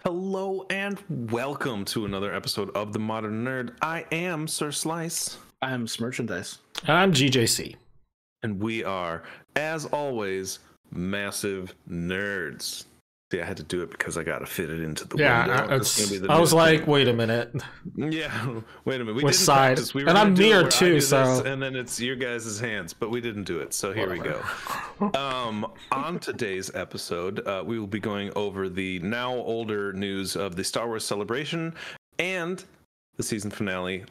Hello and welcome to another episode of The Modern Nerd. I am Sir Slice. I'm Merchandise. I'm GJC. And we are, as always, massive nerds. See, I had to do it because I got to fit it into the window. I was like, thing. Wait a minute. Yeah, wait a minute. We Which didn't side? Practice. We were and I'm near too, so. And then it's your guys' hands, but we didn't do it. So here we go. On today's episode, we will be going over the now older news of the Star Wars Celebration and the season finale.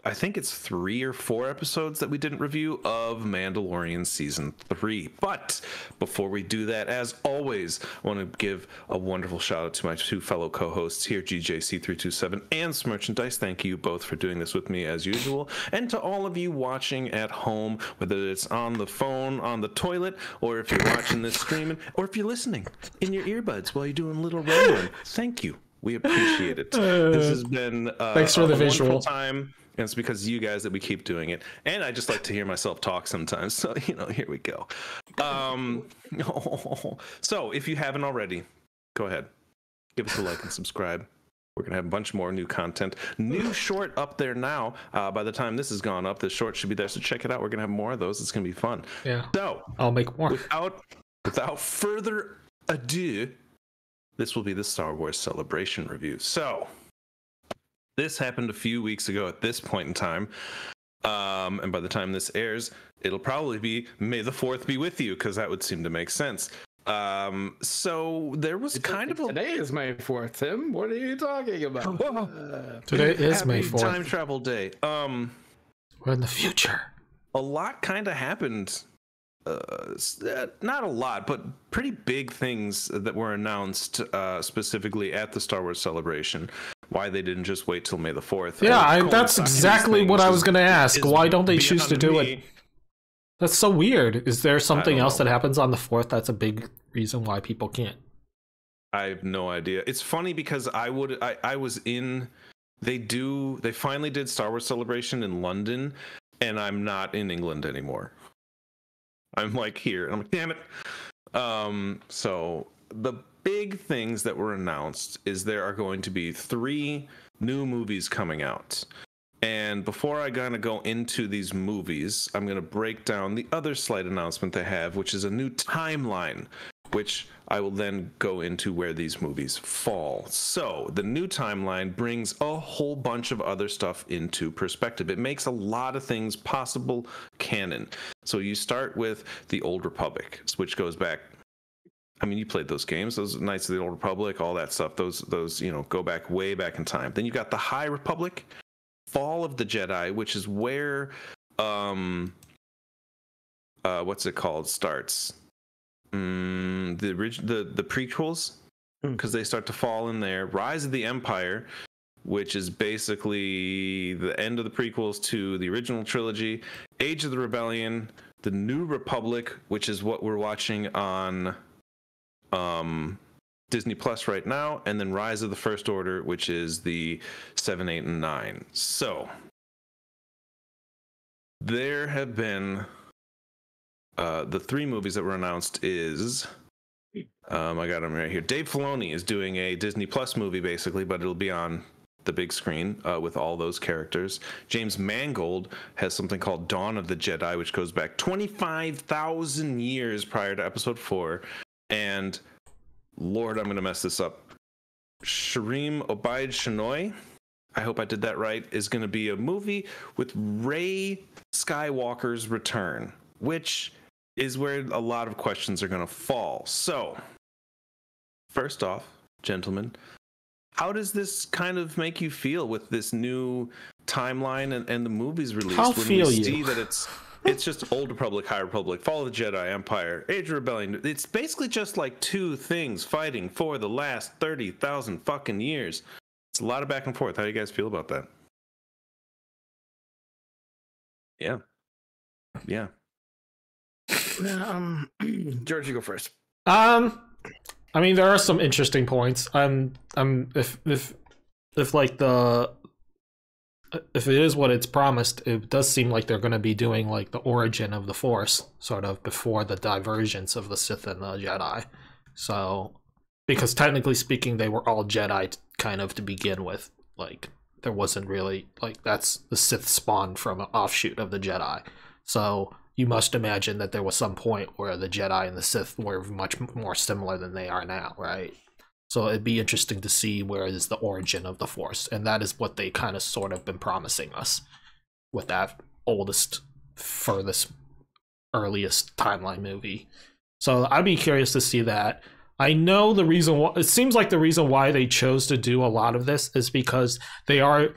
I think it's 3 or 4 episodes that we didn't review of Mandalorian Season 3. But before we do that, as always, I want to give a wonderful shout out to my 2 fellow co-hosts here, GJC327 and Smerchandise. Thank you both for doing this with me as usual. And to all of you watching at home, whether it's on the phone, on the toilet, or if you're watching this streaming, or if you're listening in your earbuds while you're doing a little rolling, thank you. We appreciate it. This has been thanks for the visual wonderful time. And it's because of you guys that we keep doing it. And I just like to hear myself talk sometimes. So, here we go. So if you haven't already, go ahead. Give us a like and subscribe. We're going to have a bunch more new content. New short up there now. By the time this has gone up, the short should be there. So check it out. We're going to have more of those. It's going to be fun. Yeah. So I'll make more. Without further ado, this will be the Star Wars Celebration review. So this happened a few weeks ago at this point in time. And by the time this airs, it'll probably be May the 4th be with you, because that would seem to make sense. So there was kind of a... Today is May 4th, Tim. What are you talking about? Today is May 4th. Time travel day. We're in the future. A lot kind of happened. Not a lot, but pretty big things that were announced specifically at the Star Wars Celebration. Why they didn't just wait till May the 4th. Yeah, that's exactly what I was going to ask. Why don't they choose to do it? That's so weird. Is there something else that happens on the 4th that's a big reason why people can't? I have no idea. It's funny because I was in... They finally did Star Wars Celebration in London, and I'm not in England anymore. I'm like here, and I'm like, damn it. So the big things that were announced is there are going to be 3 new movies coming out. And before I kind of go into these movies, I'm going to break down the other slight announcement they have, which is a new timeline, which I will then go into where these movies fall. So the new timeline brings a whole bunch of other stuff into perspective. It makes a lot of things possible canon. So you start with the Old Republic, which goes back... I mean, you played those games, those Knights of the Old Republic, all that stuff. Those go back way back in time. Then you got the High Republic, Fall of the Jedi, which is where what's it called starts. The prequels, because they start to fall in there. Rise of the Empire, which is basically the end of the prequels to the original trilogy. Age of the Rebellion, the New Republic, which is what we're watching on Disney Plus right now, and then Rise of the First Order, which is the 7, 8, and 9. So there have been the 3 movies that were announced is I got them right here. Dave Filoni is doing a Disney Plus movie basically, but it'll be on the big screen with all those characters. James Mangold has something called Dawn of the Jedi, which goes back 25,000 years prior to Episode 4. And Lord, I'm going to mess this up. Shireen Obaid Chinoy, I hope I did that right, is going to be a movie with Rey Skywalker's return, which is where a lot of questions are going to fall. So, first off, gentlemen, how does this kind of make you feel with this new timeline and the movies released? How when feel we you? See that it's just Old Republic, High Republic, Fall of the Jedi, Empire, Age of Rebellion. It's basically just like 2 things fighting for the last 30,000 fucking years. It's a lot of back and forth. How do you guys feel about that? Yeah. George, you go first. I mean, there are some interesting points. If like if it is what it's promised, it does seem like they're going to be doing like the origin of the Force, sort of before the divergence of the Sith and the Jedi. So because technically speaking, they were all Jedi kind of to begin with. Like, there wasn't really, like, that's the Sith spawned from an offshoot of the Jedi. So you must imagine that there was some point where the Jedi and the Sith were much more similar than they are now, right? So it'd be interesting to see where is the origin of the Force, and that is what they kind of sort of been promising us with that oldest, furthest, earliest timeline movie. So I'd be curious to see that. I know the reason why, it seems like the reason why they chose to do a lot of this is because they are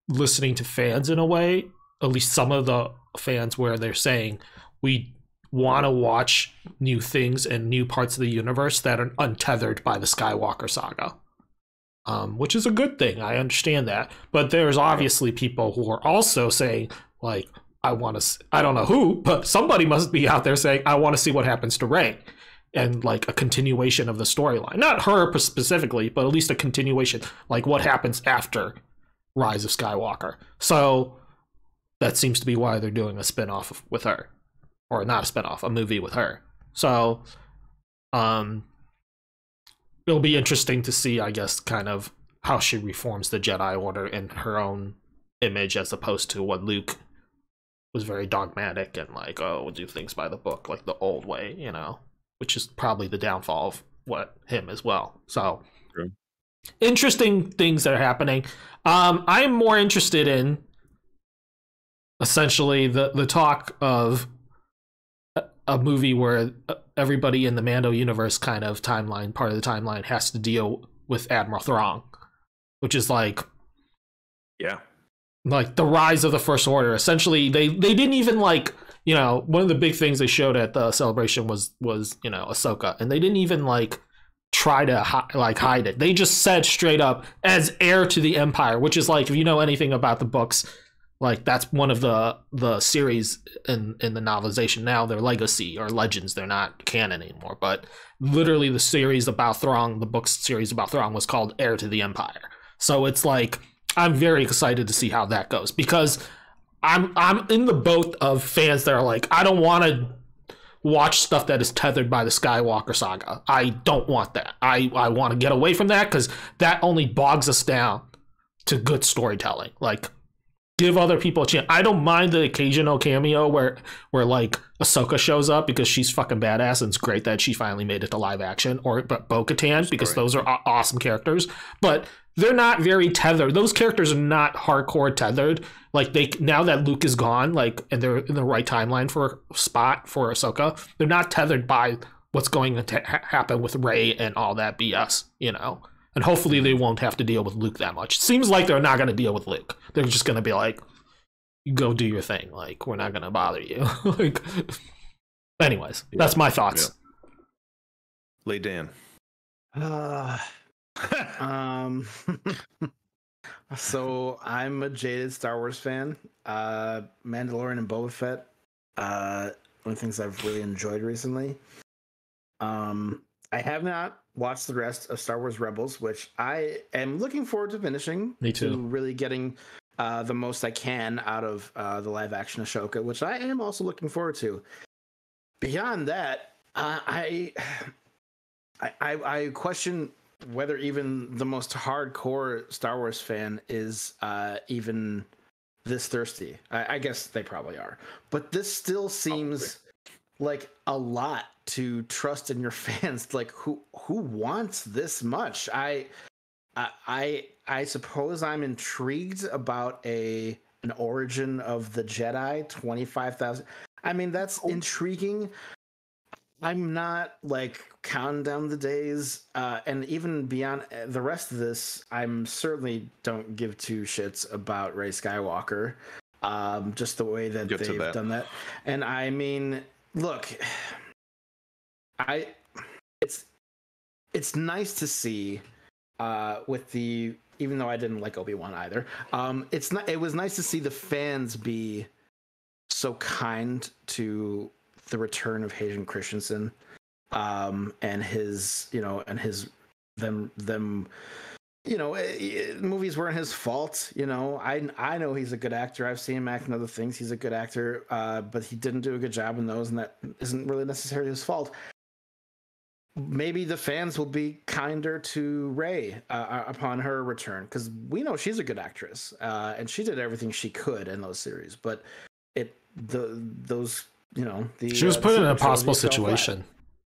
listening to fans in a way, at least some of the fans, where they're saying, we want to watch new things and new parts of the universe that are untethered by the Skywalker saga. Which is a good thing. I understand that. But there's obviously people who are also saying, like, I don't know who, but somebody must be out there saying, I want to see what happens to Rey. And like a continuation of the storyline. Not her specifically, but at least a continuation. Like what happens after Rise of Skywalker. So that seems to be why they're doing a spinoff with her. Or not a spinoff, a movie with her. So it'll be interesting to see, I guess, kind of how she reforms the Jedi Order in her own image, as opposed to what Luke was very dogmatic and like, oh, we'll do things by the book, like the old way, you know, which is probably the downfall of him as well. So True. Interesting things that are happening. I am more interested in essentially the talk of a movie where everybody in the Mando universe kind of timeline, part of the timeline, has to deal with Admiral Thrawn, which is like, yeah, like the rise of the First Order. Essentially, they didn't even like, you know, one of the big things they showed at the celebration was you know, Ahsoka, and they didn't even like try to hide it. They just said straight up, as heir to the Empire, which is like, if you know anything about the books, like that's one of the series in the novelization now. They're legacy or legends. They're not canon anymore. But literally, the series about Thrawn, the book series about Thrawn, was called Heir to the Empire. So it's like, I'm very excited to see how that goes, because I'm in the boat of fans that are like, I don't want to watch stuff that is tethered by the Skywalker saga. I don't want that. I want to get away from that, because that only bogs us down to good storytelling. Like, give other people a chance. I don't mind the occasional cameo where like Ahsoka shows up, because she's fucking badass, and it's great that she finally made it to live action, but Bo-Katan, because those are awesome characters. But they're not very tethered. Those characters are not hardcore tethered. Like, now that Luke is gone, like, and they're in the right timeline for spot for Ahsoka, they're not tethered by what's going to happen with Rey and all that BS, you know? And hopefully they won't have to deal with Luke that much. Seems like they're not going to deal with Luke. They're just going to be like, you go do your thing. Like, we're not going to bother you. Like, anyways, that's my thoughts. Yeah. Lay Dan. So I'm a jaded Star Wars fan. Mandalorian and Boba Fett, one of the things I've really enjoyed recently. I have not watched the rest of Star Wars Rebels, which I am looking forward to finishing. Me too. To really getting the most I can out of the live action Ahsoka, which I am also looking forward to. Beyond that, I question whether even the most hardcore Star Wars fan is even this thirsty. I guess they probably are, but this still seems like a lot to trust in your fans. Like, who wants this much? I suppose I'm intrigued about an origin of the Jedi. 25,000. I mean, that's intriguing. I'm not like counting down the days, and even beyond the rest of this, I'm certainly don't give two shits about Rey Skywalker. Just the way that they've done that. And I mean, look, it's nice to see with the, even though I didn't like Obi-Wan either, it was nice to see the fans be so kind to the return of Hayden Christensen, and his, you know, and his them you know, movies weren't his fault. You know, I know he's a good actor. I've seen him act in other things. He's a good actor, but he didn't do a good job in those, and that isn't really necessarily his fault. maybe the fans will be kinder to Rey upon her return, because we know she's a good actress, and she did everything she could in those series. But those she was put in an impossible situation.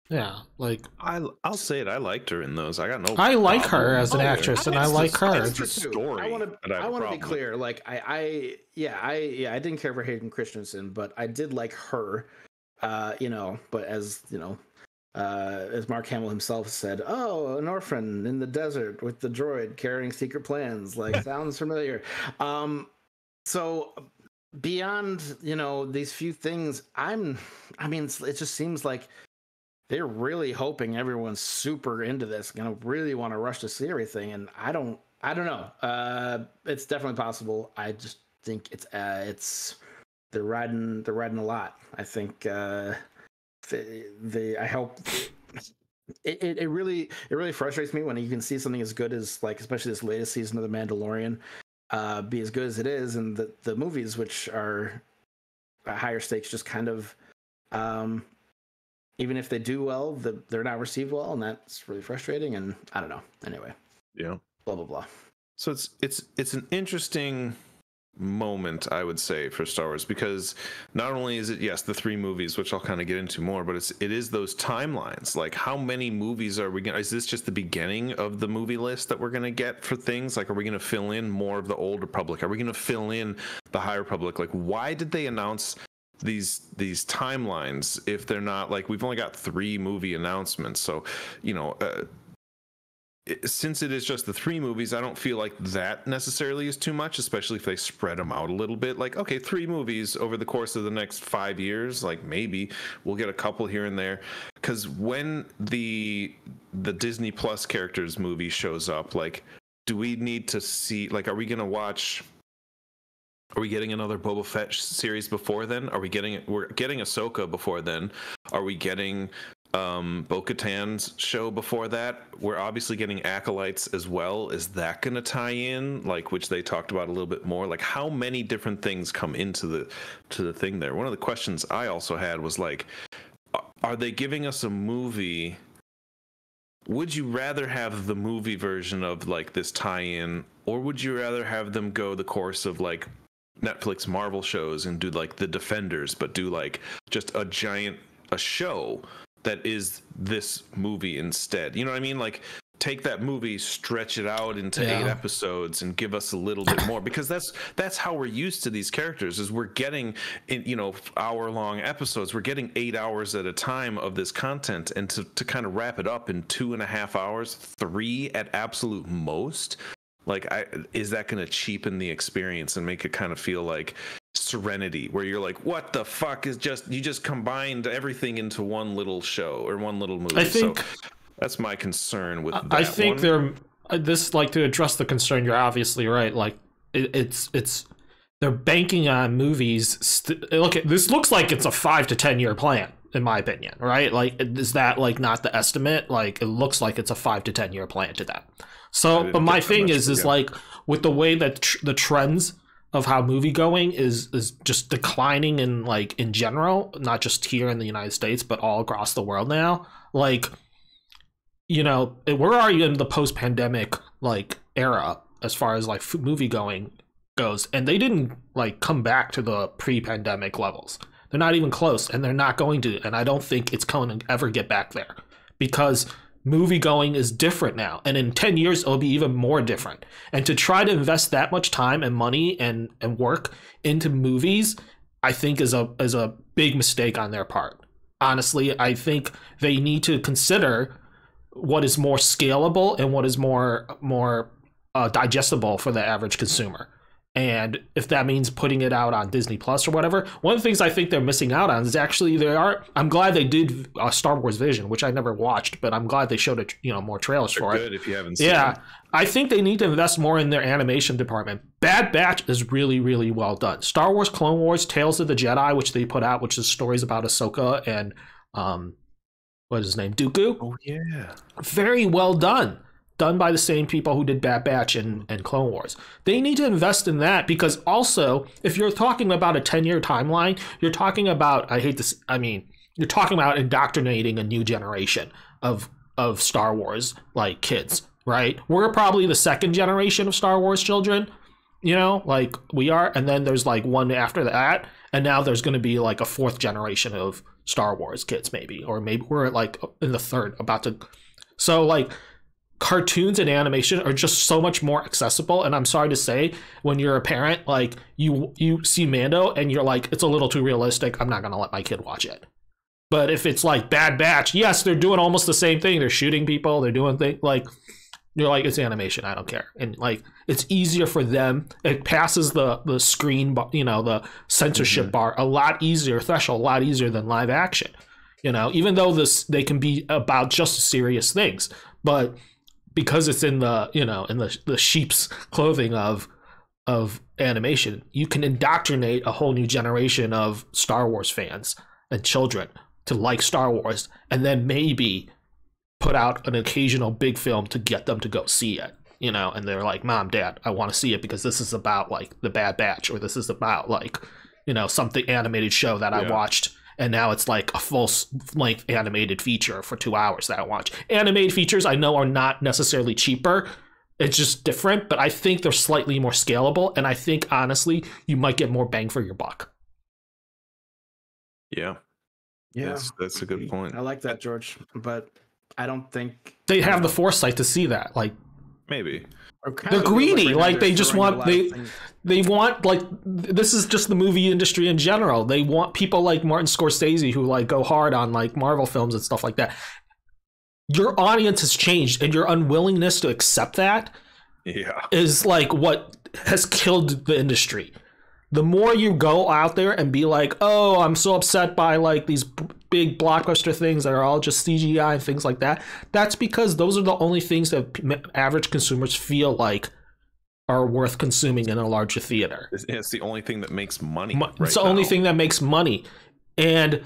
Yeah, like I'll say it. I liked her in those. I got no. I like her as an actress, and I like her. It's the story. I want to be clear. Like I didn't care for Hayden Christensen, but I did like her. But as Mark Hamill himself said, "Oh, an orphan in the desert with the droid carrying secret plans." Like, sounds familiar. So beyond these few things, it just seems like they're really hoping everyone's super into this, gonna really want to rush to see everything, and I don't know. It's definitely possible. I just think they're riding a lot. I think I hope it really frustrates me when you can see something as good as, like, especially this latest season of The Mandalorian, be as good as it is, and the movies, which are higher stakes, just kind of even if they do well, they're not received well, and that's really frustrating. And I don't know. Anyway, yeah, blah blah blah. So it's an interesting moment, I would say, for Star Wars, because not only is it, yes, the 3 movies, which I'll kind of get into more, but it is those timelines. Like, how many movies are we gonna, is this just the beginning of the movie list that we're gonna get for things? Like, are we gonna fill in more of the Old Republic? Are we gonna fill in the High Republic? Like, why did they announce these timelines if they're not, like, we've only got 3 movie announcements? So since it is just the 3 movies, I don't feel like that necessarily is too much, especially if they spread them out a little bit. Like, okay, 3 movies over the course of the next 5 years, like, maybe we'll get a couple here and there. Because when the Disney Plus characters movie shows up, like, do we need to see, like, are we getting another Boba Fett series before then? We're getting Ahsoka before then. Are we getting Bo-Katan's show before that? We're obviously getting Acolytes as well. Is that going to tie in, like, which they talked about a little bit more? Like, how many different things come into the thing there? One of the questions I also had was, like, are they giving us a movie? Would you rather have the movie version of, like, this tie-in, or would you rather have them go the course of, like, Netflix Marvel shows and do, like, the Defenders, but do, like, just a show that is this movie instead? You know what I mean? Like, take that movie, stretch it out into 8 episodes, and give us a little bit more, because that's how we're used to these characters, is we're getting hour-long episodes. We're getting 8 hours at a time of this content, and to kind of wrap it up in 2.5 hours, 3 at absolute most, like, is that going to cheapen the experience and make it kind of feel like Serenity, where you're like, what the fuck is you just combined everything into one little show or one little movie? I think so that's my concern with that. I think to address the concern, you're obviously right. Like, it's they're banking on movies. This looks like it's a 5 to 10 year plan, in my opinion, right? Like, is that, like, not the estimate? Like, it looks like it's a 5 to 10 year plan to that. So, but my thing is like, with the way that the trends of how movie going is just declining in general, not just here in the United States, but all across the world now. Like, we're already in the post-pandemic, like, era as far as, like, movie going goes, and they didn't, like, come back to the pre-pandemic levels. They're not even close, and they're not going to, and I don't think it's going to ever get back there, because movie going is different now, and in 10 years it'll be even more different. And to try to invest that much time and money and work into movies, I think is a big mistake on their part. Honestly, I think they need to consider what is more scalable and what is more digestible for the average consumer. And if that means putting it out on Disney Plus or whatever, one of the things I think they're missing out on is actually I'm glad they did Star Wars Vision, which I never watched, but I'm glad they showed more trailers for it. If you haven't seen it. it. I think they need to invest more in their animation department. Bad Batch is really, really well done. Star Wars Clone Wars Tales of the Jedi, which they put out, which is stories about Ahsoka and what is his name, Dooku. Oh yeah, very well done by the same people who did Bad Batch and Clone Wars. They need to invest in that, because also, if you're talking about a 10-year timeline, you're talking about, you're talking about indoctrinating a new generation of of Star Wars like kids, right? We're probably the second generation of Star Wars children, you know, like we are, and then there's like one after that, and now there's going to be like a fourth generation of Star Wars kids, maybe, or maybe we're like in the third, about to. So like cartoons and animation are just so much more accessible, and I'm sorry to say, when you're a parent, like you see Mando and you're like, it's a little too realistic, I'm not going to let my kid watch it. But if it's like Bad Batch, yes, they're doing almost the same thing. They're shooting people. They're doing things like, you're like, it's animation. I don't care. And like, it's easier for them. It passes the screen, you know, the censorship bar a lot easier, threshold a lot easier than live action. You know, even though they can be about just serious things, but because it's in the, you know, in the sheep's clothing of animation, you can indoctrinate a whole new generation of Star Wars fans and children to like Star Wars, and then maybe put out an occasional big film to get them to go see it, you know, and they're like, Mom, Dad, I want to see it because this is about like the Bad Batch, or this is about like, you know, something animated show that I watched, and now it's like a full length animated feature for 2 hours that I watch. Animated features I know are not necessarily cheaper, it's just different, but I think they're slightly more scalable, and I think honestly you might get more bang for your buck. Yeah. That's a good point. I like that, George, but I don't think they have the foresight to see that. Like, maybe they're greedy. Like they just want they want, like, this is just the movie industry in general. They want people like Martin Scorsese who like go hard on like Marvel films and stuff like that. Your audience has changed, and your unwillingness to accept that is like what has killed the industry. The more you go out there and be like, oh, I'm so upset by like these big blockbuster things that are all just CGI and things like that, that's because those are the only things that average consumers feel like are worth consuming in a larger theater. It's the only thing that makes money. It's the only thing that makes money. And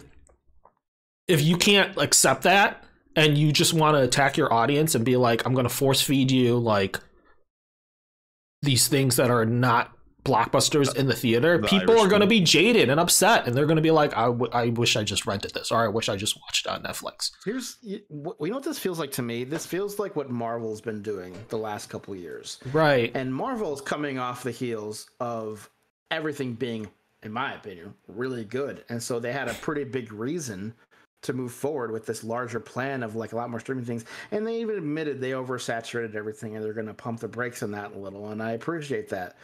if you can't accept that and you just want to attack your audience and be like, I'm going to force feed you like these things that are not blockbusters in the theater, people are going to be jaded and upset, and they're going to be like, I wish I just rented this, or I wish I just watched it on Netflix. You know what this feels like to me? This feels like what Marvel's been doing the last couple of years. Right. And Marvel's coming off the heels of everything being, in my opinion, really good. And so they had a pretty big reason to move forward with this larger plan of like a lot more streaming things. And they even admitted they oversaturated everything, and they're going to pump the brakes on that a little. And I appreciate that.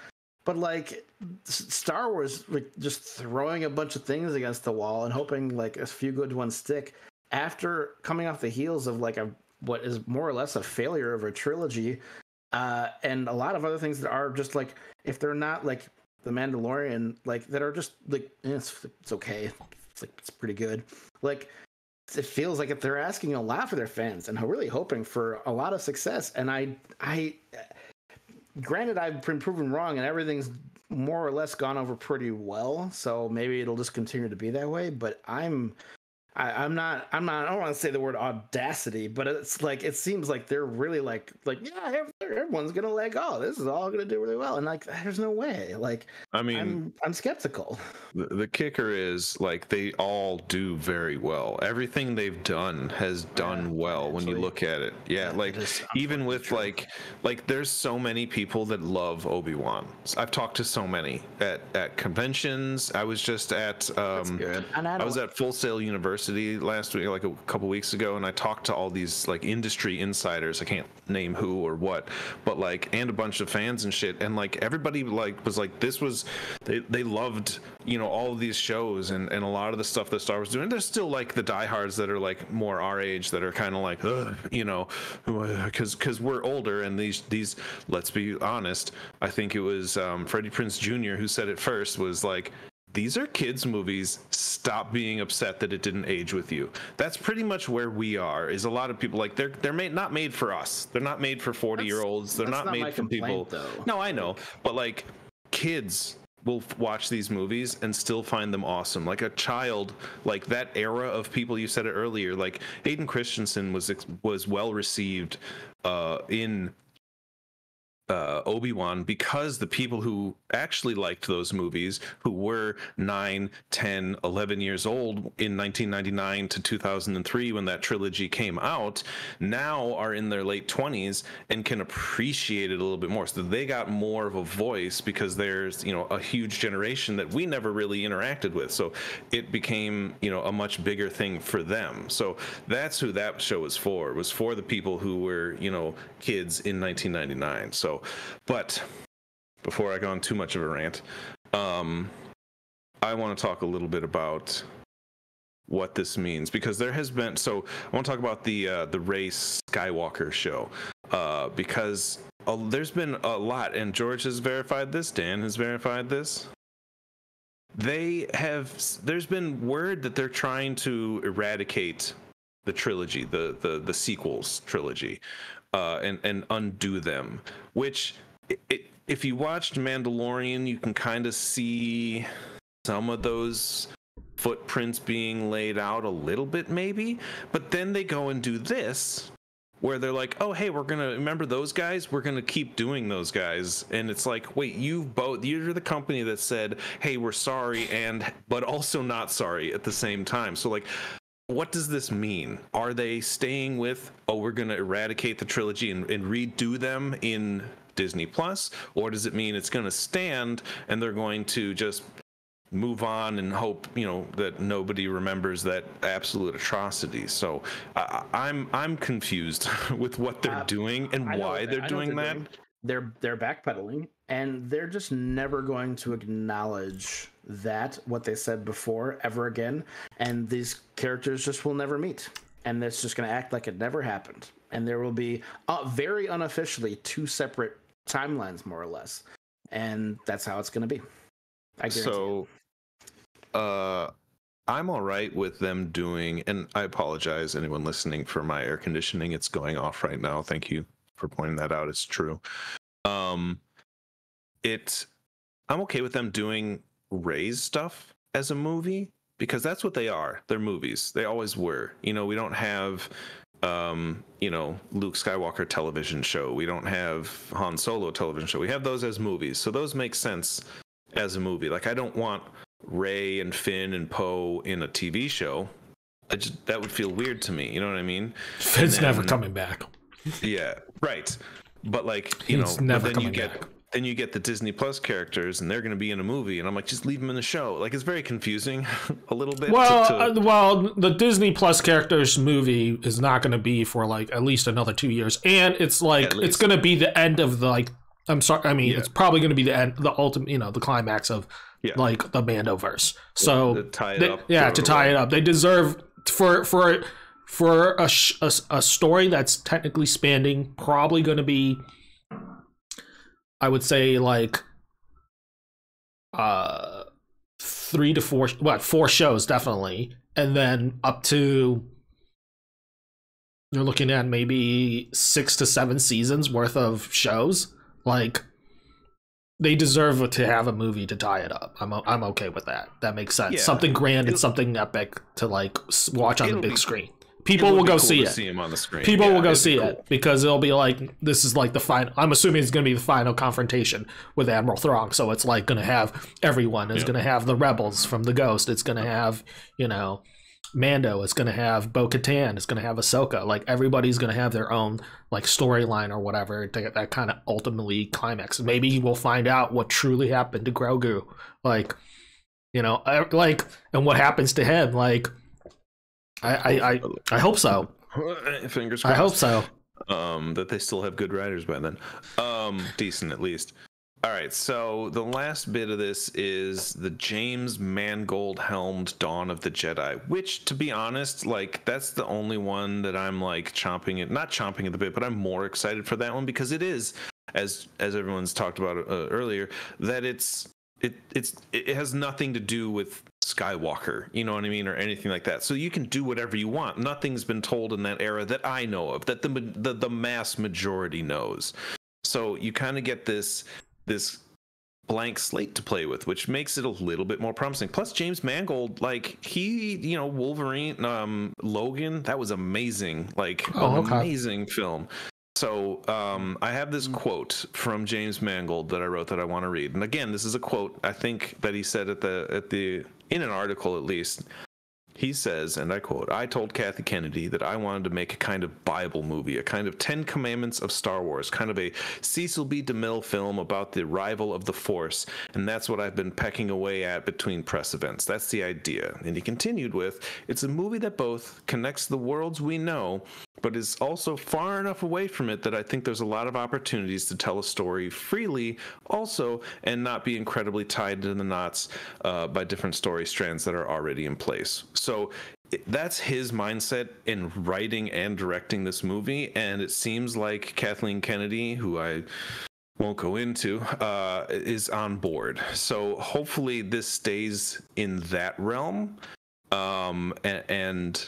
But like Star Wars, like just throwing a bunch of things against the wall and hoping like a few good ones stick after coming off the heels of like what is more or less a failure of a trilogy, and a lot of other things that are just like, if they're not like The Mandalorian, like that are just like it's okay, it's pretty good. Like it feels like if they're asking a lot for their fans and really hoping for a lot of success, and I. Granted, I've been proven wrong, and everything's more or less gone over pretty well. So maybe it'll just continue to be that way. But I'm not. I don't want to say the word audacity, but it's like it seems like they're really like yeah, everyone's gonna like, oh, this is all gonna do really well, and like there's no way. Like, I mean, I'm skeptical. The kicker is like they all do very well. Everything they've done has done well when you look at it. Yeah, like even with like there's so many people that love Obi-Wan. I've talked to so many at conventions. I was just at I was at Full Sail University last week, like a couple weeks ago, and I talked to all these like industry insiders. I can't name who or what, but like, and a bunch of fans and shit, and like everybody like was like, this was they loved, you know, all of these shows and a lot of the stuff that Star Wars doing. There's still like the diehards that are like more our age that are kind of like, you know, because we're older, and these let's be honest, I think it was Freddie Prinze Jr. who said it first, was like, these are kids' movies. Stop being upset that it didn't age with you. That's pretty much where we are. Is a lot of people like they're not made for us. They're not made for 40-year-olds. They're not made for people. Though. No, I know, but like kids will watch these movies and still find them awesome. Like a child, like that era of people. You said it earlier. Like Hayden Christensen was well received in Obi-Wan, because the people who actually liked those movies, who were 9, 10, 11 years old in 1999 to 2003 when that trilogy came out, now are in their late 20s and can appreciate it a little bit more. So they got more of a voice because there's, a huge generation that we never really interacted with. So it became, a much bigger thing for them. So that's who that show was for. It was for the people who were, kids in 1999. So, but before I go on too much of a rant, I want to talk a little bit about what this means, because there has been, so I want to talk about the Rey Skywalker show, because there's been a lot, and George has verified this, Dan has verified this. There's been word that they're trying to eradicate the trilogy, the sequels trilogy, and undo them, which if you watched Mandalorian, you can kind of see some of those footprints being laid out a little bit, maybe. But then they go and do this, where they're like, oh, hey, we're gonna remember those guys, we're gonna keep doing those guys. And it's like, wait, you're the company that said, hey, we're sorry, but also not sorry at the same time. So like, what does this mean? Are they staying with, we're going to eradicate the trilogy and redo them in Disney Plus? Or does it mean it's going to stand and they're going to just move on and hope, that nobody remembers that absolute atrocity? So I'm confused with what they're doing and why they're doing that. They're backpedaling, and they're just never going to acknowledge that what they said before ever again, and these characters just will never meet, and it's just going to act like it never happened, and there will be very unofficially 2 separate timelines, more or less, and that's how it's going to be. I guarantee. So I'm all right with them doing, and I apologize anyone listening for my air conditioning, it's going off right now. Thank you for pointing that out. It's true. I'm okay with them doing Rey's stuff as a movie, because that's what they are. They're movies. They always were. We don't have Luke Skywalker television show. We don't have Han Solo television show. We have those as movies. So those make sense as a movie. Like, I don't want Rey and Finn and Poe in a TV show. That would feel weird to me. You know what I mean? Finn's never coming back. Yeah, right. But like, then you get the Disney Plus characters, and they're going to be in a movie, and I'm like, just leave them in the show. Like, it's very confusing a little bit. Well, the Disney Plus characters movie is not going to be for like at least another 2 years, and it's like it's going to be the end of the like. I'm sorry. I mean, it's probably going to be the end, the ultimate, the climax of like the Mandoverse. So to tie it up. They deserve for a story that's technically spanning, probably going to be, I would say, like 3 to 4, 4 shows definitely, and then up to, you're looking at maybe 6 to 7 seasons worth of shows. Like, they deserve to have a movie to tie it up. I'm okay with that. That makes sense. Yeah. Something grand and something epic to like watch on the big screen. People will go see it. See him on the screen. People will go see it because it'll be like, this is like the final. I'm assuming it's going to be the final confrontation with Admiral Thrawn. So it's like going to have everyone. It's going to have the rebels from the Ghost. It's going to have, Mando. It's going to have Bo-Katan. It's going to have Ahsoka. Like, everybody's going to have their own like storyline or whatever to get that kind of ultimately climax. Maybe we'll find out what truly happened to Grogu. Like, and what happens to him. Like, I hope so. Fingers crossed. I hope so. That they still have good writers by then. Decent at least. All right, so the last bit of this is the James Mangold helmed Dawn of the Jedi, which, to be honest, like, that's the only one that I'm like not chomping at the bit, but I'm more excited for that one because it is, as everyone's talked about earlier, that it has nothing to do with Skywalker, you know what I mean, or anything like that. So you can do whatever you want. Nothing's been told in that era that I know of, that the mass majority knows. So you kind of get this blank slate to play with, which makes it a little bit more promising. Plus, James Mangold, like, he, Wolverine, Logan, that was amazing. Like, amazing film. So I have this quote from James Mangold that I wrote that I want to read. And again, this is a quote I think that he said in an article at least. He says, and I quote, "I told Kathy Kennedy that I wanted to make a kind of Bible movie, a kind of 10 Commandments of Star Wars, kind of a Cecil B. DeMille film about the arrival of the Force, and that's what I've been pecking away at between press events. That's the idea." And he continued with, "It's a movie that both connects the worlds we know, but is also far enough away from it that I think there's a lot of opportunities to tell a story freely also and not be incredibly tied to the knots by different story strands that are already in place." So that's his mindset in writing and directing this movie. And it seems like Kathleen Kennedy, who I won't go into, is on board. So hopefully this stays in that realm, and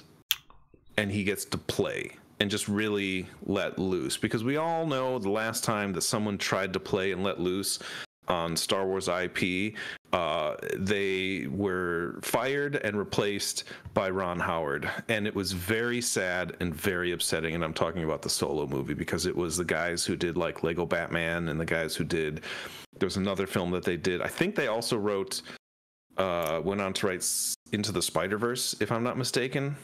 he gets to play and just really let loose, because we all know the last time that someone tried to play and let loose on Star Wars IP, they were fired and replaced by Ron Howard, and it was very sad and very upsetting. And I'm talking about the Solo movie, because it was the guys who did like Lego Batman and the guys who did, there's another film that they did, I think they also went on to write Into the Spider-Verse, if I'm not mistaken.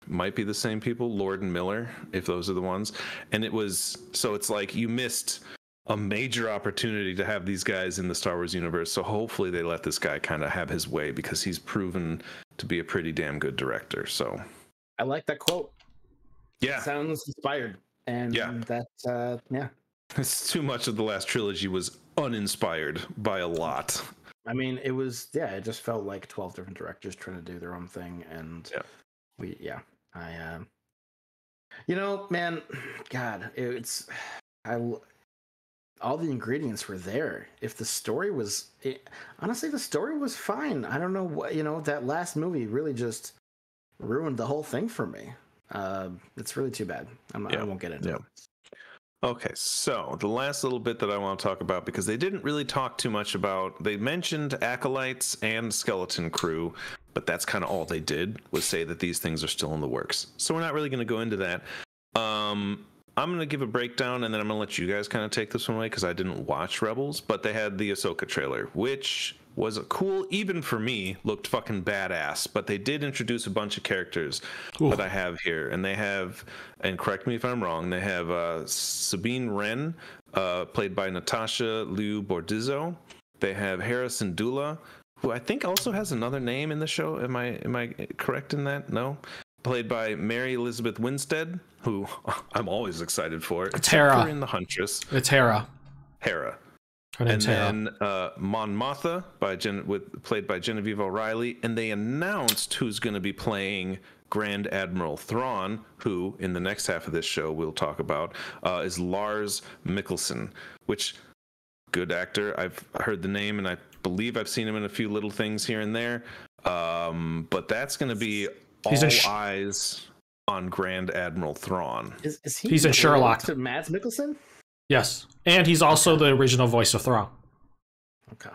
Might be the same people, Lord and Miller, if those are the ones. And it was, so it's like you missed a major opportunity to have these guys in the Star Wars universe. So hopefully they let this guy kind of have his way, because he's proven to be a pretty damn good director. So I like that quote. Yeah, it sounds inspired. And that it's too much of the last trilogy was uninspired by a lot. I mean, it was, it just felt like 12 different directors trying to do their own thing. And man, God, all the ingredients were there. If the story was, honestly, the story was fine. I don't know what, that last movie really just ruined the whole thing for me. It's really too bad. I won't get into it. Okay, so the last little bit that I want to talk about, because they didn't really talk too much about, they mentioned Acolytes and Skeleton Crew, but that's kind of all they did, was say that these things are still in the works. So we're not really going to go into that. I'm going to give a breakdown, and then I'm going to let you guys kind of take this one away, because I didn't watch Rebels, but they had the Ahsoka trailer, which was cool, even for me, looked fucking badass. But they did introduce a bunch of characters that I have here. And they have, and correct me if I'm wrong, they have Sabine Wren, played by Natasha Liu Bordizzo. They have Harrison Dula, who I think also has another name in the show. Am I correct in that? No? Played by Mary Elizabeth Winstead, who I'm always excited for. It's Hera. In The Huntress. It's Hera. Hera. Her name's Hera. And then Mon Mothma, played by Genevieve O'Reilly. And they announced who's going to be playing Grand Admiral Thrawn, who, in the next half of this show we'll talk about, is Lars Mikkelsen, which, good actor. I've heard the name, and I believe I've seen him in a few little things here and there. But that's going to be eyes on Grand Admiral Thrawn. Is he? He's in Sherlock. To Mads Mikkelsen? Yes, and he's also the original voice of Thrawn. Okay.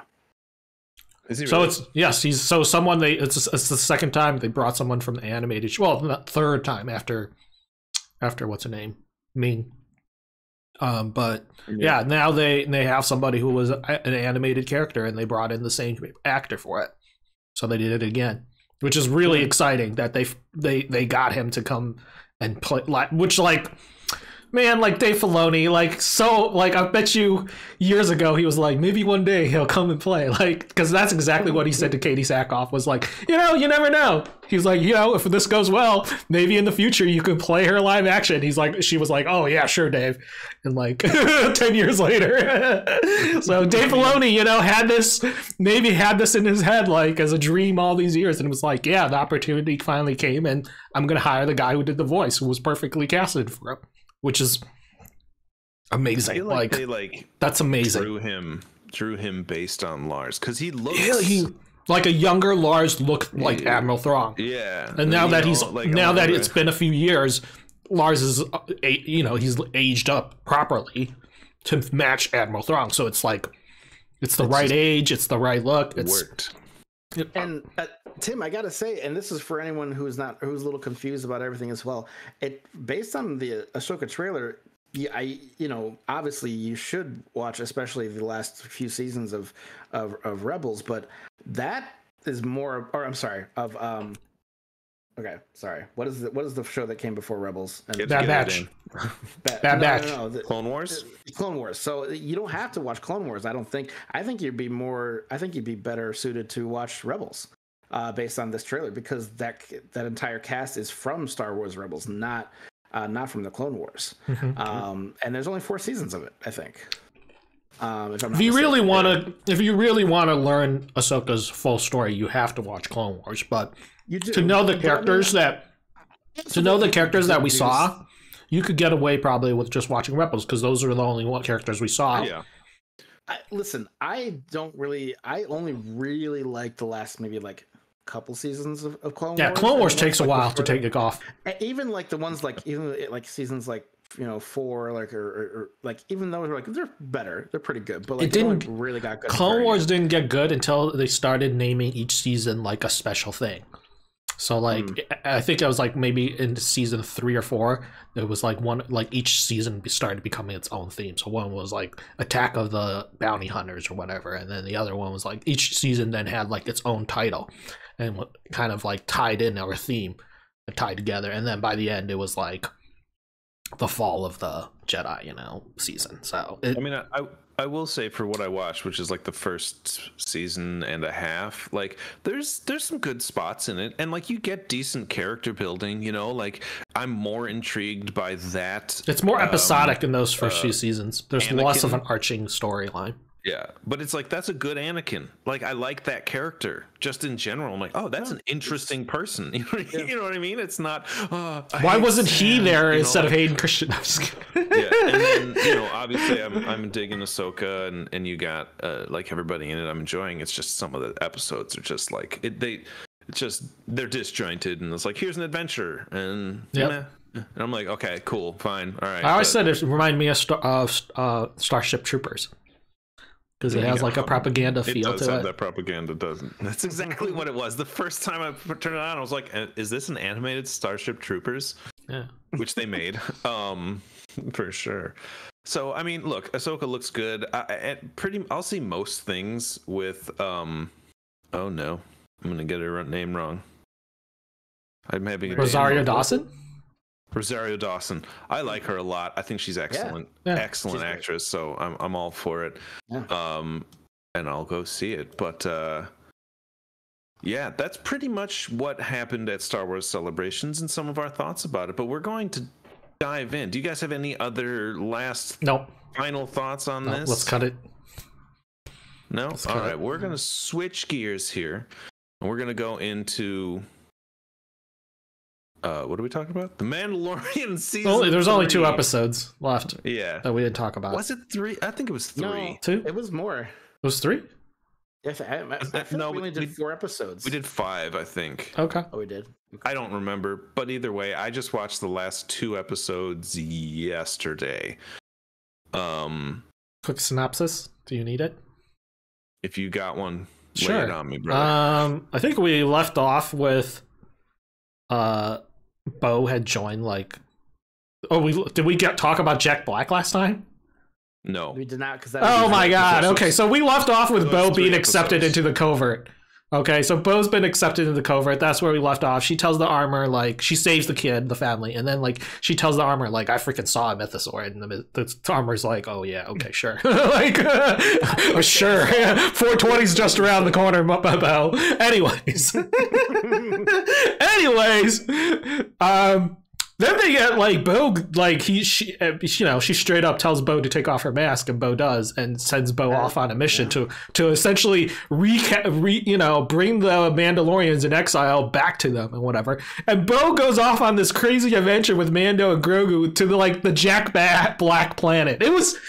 Is he so really? He's someone it's the second time they brought someone from the animated show. Well, not third time after what's her name, Ming. But now they have somebody who was an animated character, and they brought in the same actor for it. So they did it again, which is really exciting that they got him to come and play, which, like, man, like Dave Filoni, I bet you years ago he was like, maybe one day he'll come and play, like, because that's exactly what he said to Katie Sackhoff, was like, you never know. He's like, if this goes well, maybe in the future you could play her live action. She was like, oh yeah, sure, Dave. And like 10 years later, so Dave Filoni, had this in his head, like, as a dream all these years, and it was like, yeah, the opportunity finally came, and I'm gonna hire the guy who did the voice, who was perfectly casted for it. Which is amazing. I feel like they that's amazing. Drew him based on Lars, because he looks he like a younger Lars looked like Admiral Thrawn. Yeah, and now that it's been a few years, Lars is he's aged up properly to match Admiral Thrawn. So it's like it's the right age, it's the right look. It's worked. And Tim, I gotta say, and this is for anyone who's a little confused about everything as well. It based on the Ahsoka trailer, yeah, obviously you should watch, especially the last few seasons of Rebels, but that is more, or I'm sorry, of okay, sorry. What is the show that came before Rebels? And Bad Batch. Bad Batch. No, Clone Wars. Clone Wars. So you don't have to watch Clone Wars. I don't think. I think you'd be more. I think you'd be better suited to watch Rebels, based on this trailer, because that entire cast is from Star Wars Rebels, not from the Clone Wars. And there's only 4 seasons of it, I think. If you really want to learn Ahsoka's full story, you have to watch Clone Wars. But to know the characters that we saw, you could get away probably with just watching Rebels, because those are the only characters we saw. Yeah. Listen, I only really like the last maybe like couple seasons of Clone Wars. Yeah, Clone Wars takes a while to take it off. Even like the ones like seasons like 4 like or like, even though they're better, they're pretty good, but like, it didn't really got good. Clone Wars didn't get good until they started naming each season like a special thing. So like I think it was like maybe in season 3 or 4, it was like one, like each season started becoming its own theme. So one was like Attack of the Bounty Hunters or whatever, and then the other one was like each season then had like its own title and kind of like tied in our theme, tied together. And then by the end, it was like the fall of the Jedi, season. So I mean, I will say, for what I watched, which is like the first season and a half, like there's some good spots in it, and like you get decent character building. Like I'm more intrigued by that. It's more episodic in those first few seasons. There's Anakin. less of an arching storyline. Yeah, but it's like, that's a good Anakin. Like, I like that character just in general. I'm like, oh, that's an interesting person. You know what I mean? It's not. Why wasn't he there instead of Hayden Christensen? Yeah, and then obviously I'm digging Ahsoka, and you got like everybody in it. I'm enjoying. It's just some of the episodes are just like they're disjointed, and it's like, here's an adventure, and and I'm like, okay, cool, fine, all right. I always said it reminded me of Starship Troopers. Because it has like a propaganda feel to it. Have that propaganda, doesn't. That's exactly what it was. The first time I turned it on, I was like, "Is this an animated Starship Troopers?" Yeah, which they made, for sure. So I mean, look, Ahsoka looks good. I'll see most things with. Oh no, I'm gonna get her name wrong. I'm having Rosario Dawson. Rosario Dawson. I like her a lot. I think she's excellent. Excellent actress. So I'm all for it. Yeah. And I'll go see it. But yeah, that's pretty much what happened at Star Wars Celebrations and some of our thoughts about it. But we're going to dive in. Do you guys have any other final thoughts on this? Let's cut it. No? All right. We're going to switch gears here. And we're going to go into what are we talking about? The Mandalorian season. There's only 2 episodes left. Yeah, that we didn't talk about. Was it 3? I think it was 3. No, 2. It was more. It was 3. Yes, I feel like we only did 4 episodes. We did 5, I think. Okay. Oh, we did. Okay. I don't remember, but either way, I just watched the last 2 episodes yesterday. Quick synopsis. Do you need it? If you got one, sure. Lay it on me, brother. I think we left off with Bo had joined like. Did we talk about Jack Black last time? No, we did not. Oh my god! Okay, so we left off with Bo being accepted into the covert. Okay, so Bo's been accepted into the covert. That's where we left off. She tells the armor, like, she saves the kid, the family, and then like she tells the armor, like, I freaking saw a mythosaur, and the armor's like, oh yeah, okay, sure, like, oh, sure, 420's just around the corner, Bo. Anyways, then they get like Bo, like she straight up tells Bo to take off her mask, and Bo does, and sends Bo off on a mission to essentially bring the Mandalorians in exile back to them and whatever. And Bo goes off on this crazy adventure with Mando and Grogu to the Jack Black planet. It was.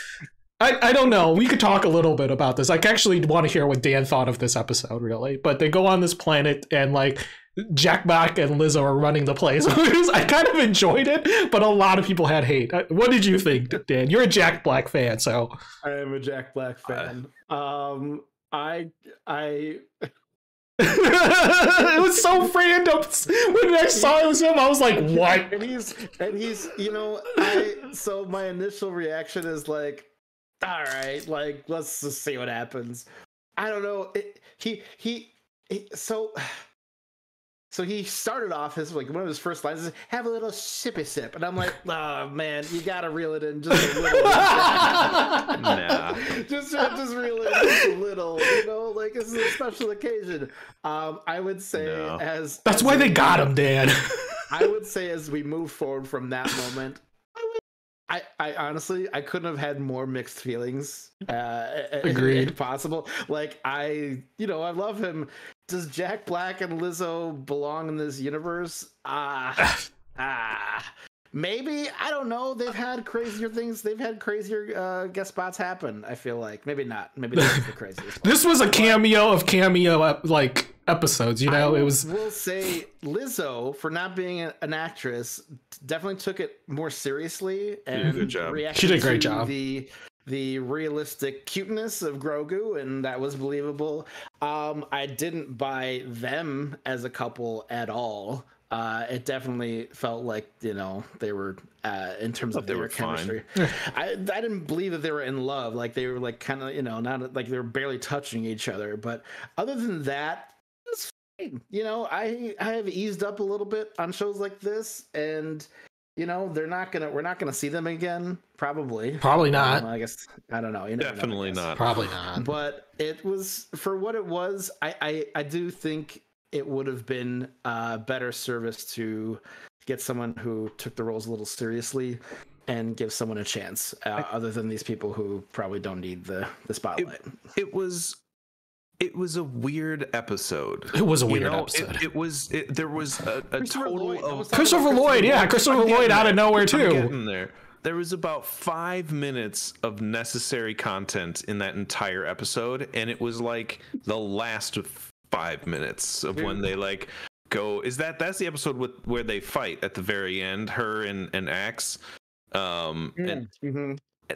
I don't know. We could talk a little bit about this. I actually want to hear what Dan thought of this episode, really. But they go on this planet, and like Jack Black and Lizzo are running the place. I kind of enjoyed it, but a lot of people had hate. What did you think, Dan? You're a Jack Black fan, so. I am a Jack Black fan. I It was so random. When I saw it was him, I was like, "What?" And he's, so my initial reaction is like, all right, like let's just see what happens. I don't know. So he started off his one of his first lines is have a little sippy sip, and I'm like, oh man, you gotta reel it in just a little. Nah. just reel it in just a little, like this is a special occasion. I would say that's why they got him, Dan. I would say as we move forward from that moment, I honestly I couldn't have had more mixed feelings. Agreed. If possible. Like I love him. Does Jack Black and Lizzo belong in this universe? Maybe. I don't know. They've had crazier things. They've had crazier guest spots happen. I feel like maybe not. Maybe that's the craziest. This was a cameo of like episodes. It was. I will say Lizzo, for not being an actress, definitely took it more seriously and good job. reacted She did a great to job. The realistic cuteness of Grogu, and that was believable. I didn't buy them as a couple at all. It definitely felt like they were in terms of their chemistry. I didn't believe that they were in love. Like they were like kind of not like they were barely touching each other. But other than that, it's fine. I have eased up a little bit on shows like this, and we're not gonna see them again. Probably not. I guess I don't know. Definitely not. Probably not. But it was for what it was. I do think it would have been better service to get someone who took the roles a little seriously and give someone a chance, other than these people who probably don't need the spotlight. It was a weird episode. It was a weird episode. There was a total of Christopher Lloyd. Yeah, Christopher Lloyd out of nowhere too. There was about 5 minutes of necessary content in that entire episode, and it was like the last 5 minutes of when they like go. That's the episode where they fight at the very end, her and Axe.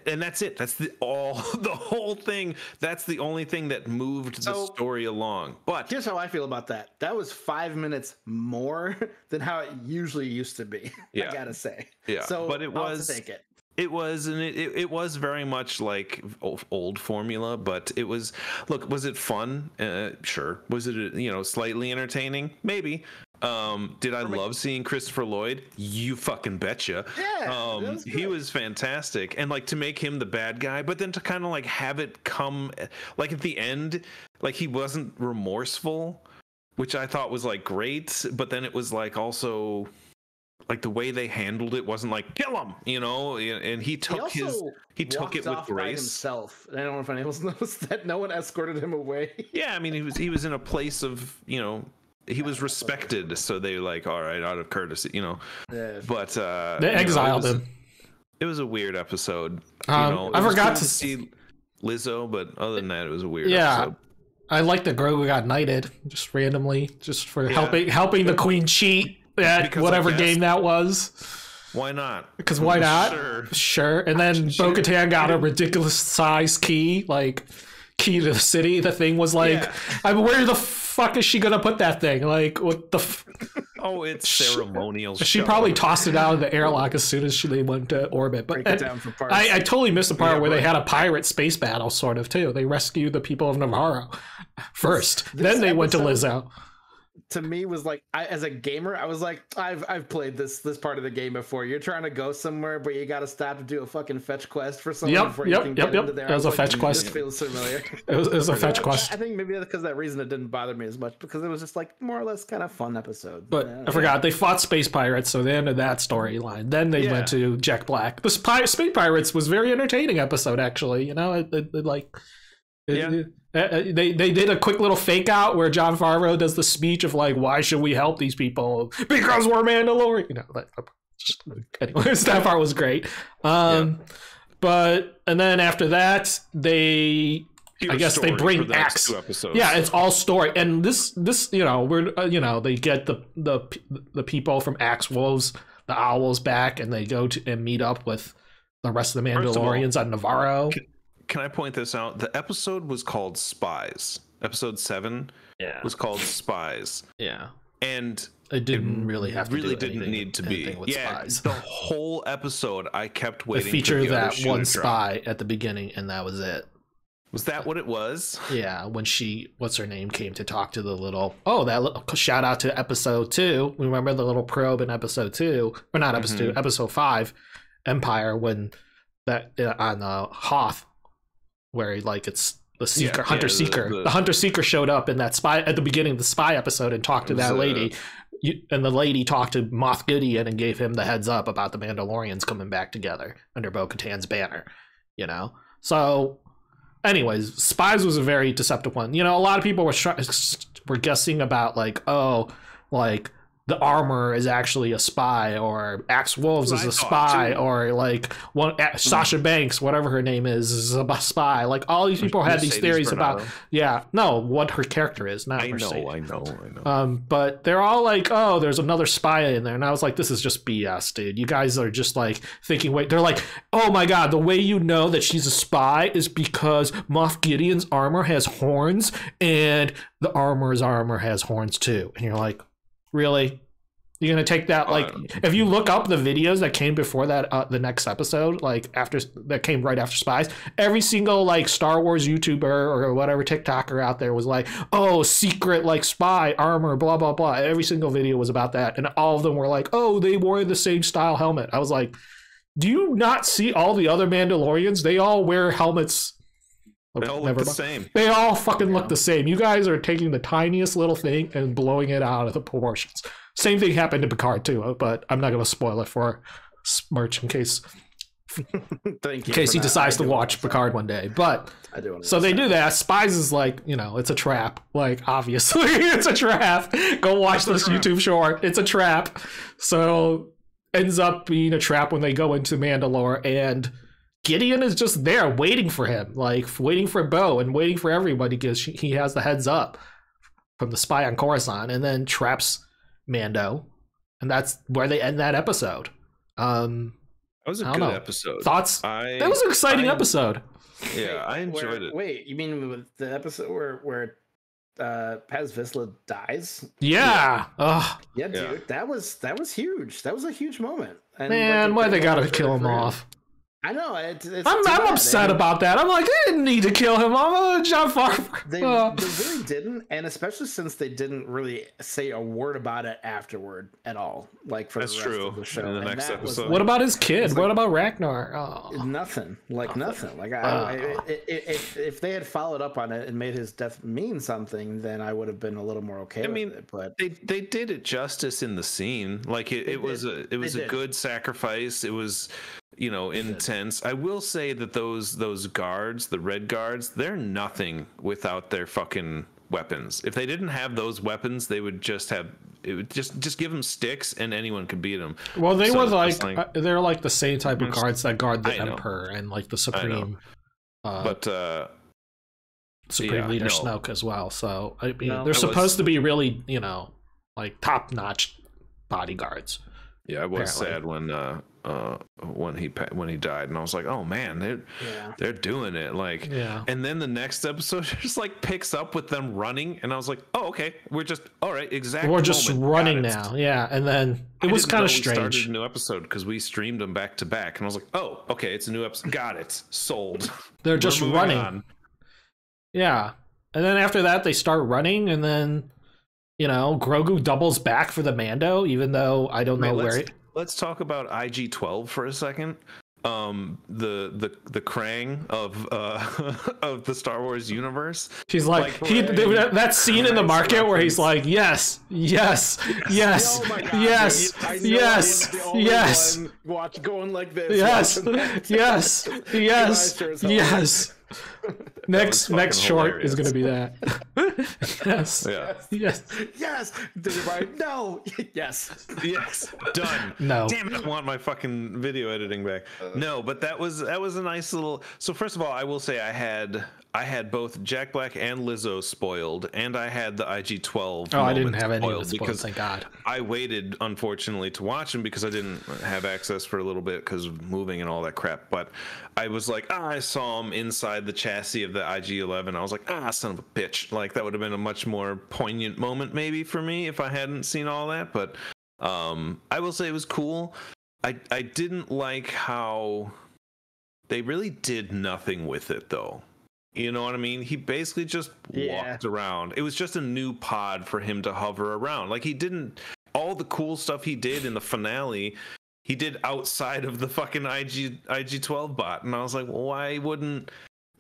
And that's it. That's the whole thing. That's the only thing that moved the story along. But here's how I feel about that. That was 5 minutes more than how it usually used to be. Yeah. I gotta say. Yeah. So but it was. I'll take it. It was, and it was very much like old formula, but it was. Look, was it fun? Sure. Was it slightly entertaining? Maybe. Did I love seeing Christopher Lloyd? You fucking betcha. Yeah, he was fantastic, and like to make him the bad guy, but then to kind of like have it come like at the end, like he wasn't remorseful, which I thought was like great, but then it was like also. Like the way they handled it wasn't like kill him, and he took it with grace himself. I don't know if anyone else noticed that no one escorted him away. Yeah, I mean he was in a place of he was respected, so they like all right out of courtesy, Yeah. But they exiled him. It was a weird episode. I forgot to see Lizzo, but other than that, it was a weird episode. I like that Grogu got knighted just randomly, just for helping the queen cheat. At whatever game that was. Why not? Because why not? Sure. And then Bo-Katan got a ridiculous size key, like key to the city. The thing was like, where the fuck is she gonna put that thing? Like, what the? Oh, it's ceremonial. She probably tossed it out of the airlock as soon as they went to orbit. But break it down for parts. I totally missed the part where they had a pirate space battle, sort of too. They rescued the people of Navarro first, then they went to Lizzo. To me was like as a gamer I was like I've played this part of the game before. You're trying to go somewhere but you got to stop to do a fucking fetch quest for someone before you can get into there. It was a fetch quest. This feels familiar. It was a fetch quest. I think maybe because of that reason it didn't bother me as much, because it was just like more or less kind of fun episode. But I forgot they fought space pirates, so they ended that storyline. Then they went to Jack Black. The space pirates was very entertaining episode actually. They did a quick little fake out where Jon Favreau does the speech of like, why should we help these people? Because we're Mandalorian. Anyways, that part was great. But and then after that, they bring Axe. Yeah, it's all story. And this we're they get the people from Axe Wolves, the Owls back, and they go to and meet up with the rest of the Mandalorians on Navarro. Can I point this out? The episode was called Spies. episode 7 was called Spies. Yeah. And it didn't really have to really do didn't need to be. With Yeah, spies. the whole episode I kept waiting. It featured for the that one spy drop. at the beginning, and that was it. Was that what it was? Yeah, when what's her name, came to talk to the little. Oh, that little, shout out to episode 2. Remember the little probe in episode 2, or not episode 2, episode 5, Empire, when that on Hoth, where like it's the seeker, hunter seeker. The hunter seeker showed up in that spy at the beginning of the spy episode and talked to that lady. And the lady talked to Moff Gideon and gave him the heads up about the Mandalorians coming back together under Bo-Katan's banner, you know? So, anyways, Spies was a very deceptive one. You know, a lot of people were guessing about, like, oh, like, the armor is actually a spy, or Axe Wolves is a spy, or like Sasha Banks, whatever her name is a spy. Like all these people had these theories about, what her character is. Not Mercedes. I know. But they're all like, oh, there's another spy in there, and I was like, this is just BS, dude. You guys are just like thinking. Wait, they're like, oh my god, the way you know that she's a spy is because Moff Gideon's armor has horns, and the armor's armor has horns too, and you're like. Really? You're gonna take that? Like, if you look up the videos that came before that, the next episode, like after that came right after Spies, every single like Star Wars YouTuber or whatever TikToker out there was like, "Oh, secret like spy armor, blah blah blah." Every single video was about that, and all of them were like, "Oh, they wore the same style helmet." I was like, "Do you not see all the other Mandalorians? They all wear helmets." They all look the same. They all fucking look the same. You guys are taking the tiniest little thing and blowing it out of the proportions. Same thing happened to Picard too, but I'm not going to spoil it for Smirch in case he decides to watch Picard one day. But so they do that. Spies is like, you know, it's a trap. Like obviously, it's a trap. Go watch this YouTube short. It's a trap. So ends up being a trap when they go into Mandalore, and Gideon is just there waiting for him, like waiting for Bo and waiting for everybody because he has the heads up from the spy on Coruscant, and then traps Mando, and that's where they end that episode. That was a good episode. Thoughts? That was an exciting episode. Yeah, I enjoyed it. Wait, you mean with the episode where Paz Vizsla dies? Yeah. Yeah, dude, that was huge. That was a huge moment. And man, why they gotta kill him off? I know. I'm upset about that. I'm like, they didn't need to kill him. I'm John Farber. They really didn't, and especially since they didn't really say a word about it afterward at all. Like for the rest of the show. In the next episode. What about his kid? What about Ragnar? Oh. Nothing. Like nothing. Like if they had followed up on it and made his death mean something, then I would have been a little more okay with it. But they did it justice in the scene. Like it was a good sacrifice. It was, you know, intense. I will say that those guards, the red guards, they're nothing without their fucking weapons. If they didn't have those weapons, they would just give them sticks and anyone could beat them. Well, they were like they're like the same type of guards that guard the Emperor and like the Supreme Supreme Leader Snoke as well. So I mean, they're supposed to be really, you know, like top-notch bodyguards. Yeah, I was sad when he died, and I was like, oh man, they're doing it. Like, and then the next episode just like picks up with them running, and I was like, oh okay, we're just all right, exactly. We're just running now, and then it was kind of strange. We started a new episode because we streamed them back to back, and I was like, oh okay, it's a new episode. Got it, sold. They're just running. On. Yeah, and then after that they start running, and then, you know, Grogu doubles back for the Mando, even though I don't know where. Let's talk about IG-12 for a second. The Krang of the Star Wars universe. She's like that scene in the market where he's like, yes, yes, yes, yes, yes. Watch going like this. Yes, yes, yes, yes. Next short is gonna be that. Yes. Yeah. Yes. Yes. Did it right? No. Yes. Yes, done. No. Damn it, I want my fucking video editing back. No, but that was a nice little. So first of all, I will say I had both Jack Black and Lizzo spoiled, and I had the IG-12. Oh, I didn't moments have any of spoiled it spoiled, because thank God. I waited, unfortunately, to watch them because I didn't have access for a little bit because of moving and all that crap. But I was like, I saw him inside the chassis of the IG-11. I was like, son of a bitch. Like that would have been a much more poignant moment maybe for me if I hadn't seen all that. But I will say it was cool. I didn't like how they really did nothing with it though. You know what I mean? He basically just walked around. It was just a new pod for him to hover around. Like he didn't all the cool stuff he did in the finale, he did outside of the fucking IG-12 bot. And I was like, well, why wouldn't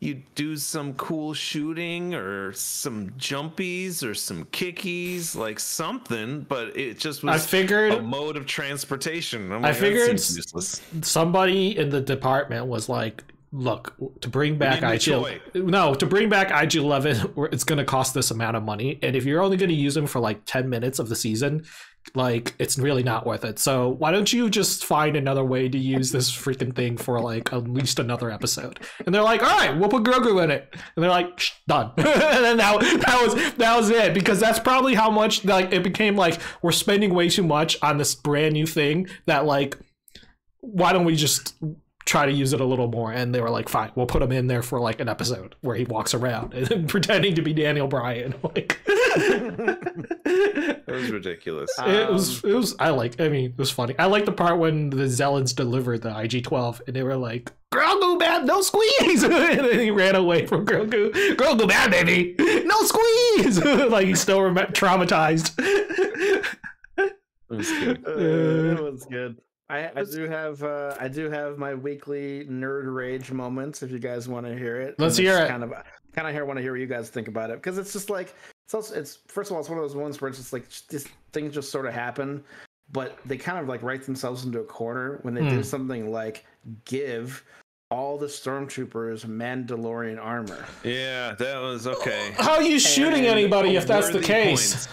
you do some cool shooting or some jumpies or some kickies, like something? But it just was a mode of transportation. I figured somebody in the department was like, look, to bring back IG-11, it's going to cost this amount of money. And if you're only going to use them for like 10 minutes of the season, like it's really not worth it. So why don't you just find another way to use this freaking thing for like at least another episode? And they're like, all right, we'll put Grogu in it. And they're like, done. And then that was it, because that's probably how much like it became like we're spending way too much on this brand new thing that like, why don't we just try to use it a little more? And they were like, fine, we'll put him in there for like an episode where he walks around and pretending to be Daniel Bryan. Like it was ridiculous. It was funny. I like the part when the Zealots delivered the IG-12 and they were like, Grogu man, no squeeze. And then he ran away from Grogu. Grogu man, baby, no squeeze. Like he's still traumatized. It was good. It was good. I do have my weekly nerd rage moments. If you guys want to hear it, let's hear it. Kind of want to hear what you guys think about it, because it's just like it's first of all, it's one of those ones where it's just like these things just sort of happen, but they kind of like write themselves into a corner when they do something like give all the stormtroopers Mandalorian armor. Yeah, that was okay. How are you shooting anybody if that's the case?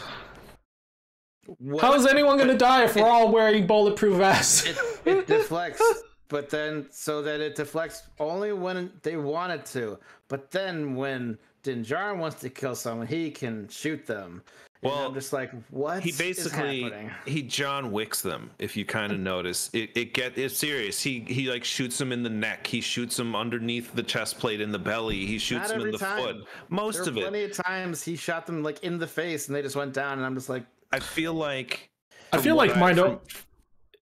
How is anyone going to die if we're all wearing bulletproof vests? It deflects, but then so that it deflects only when they want it to. But then when Din Djarin wants to kill someone, he can shoot them. Well, and I'm just like, what? He basically is happening? He John Wicks them. If you kind of notice, it's serious. He like shoots them in the neck. He shoots them underneath the chest plate in the belly. He shoots them in the foot. Most of it. Plenty of times he shot them like in the face, and they just went down. And I'm just like, I feel like Mando.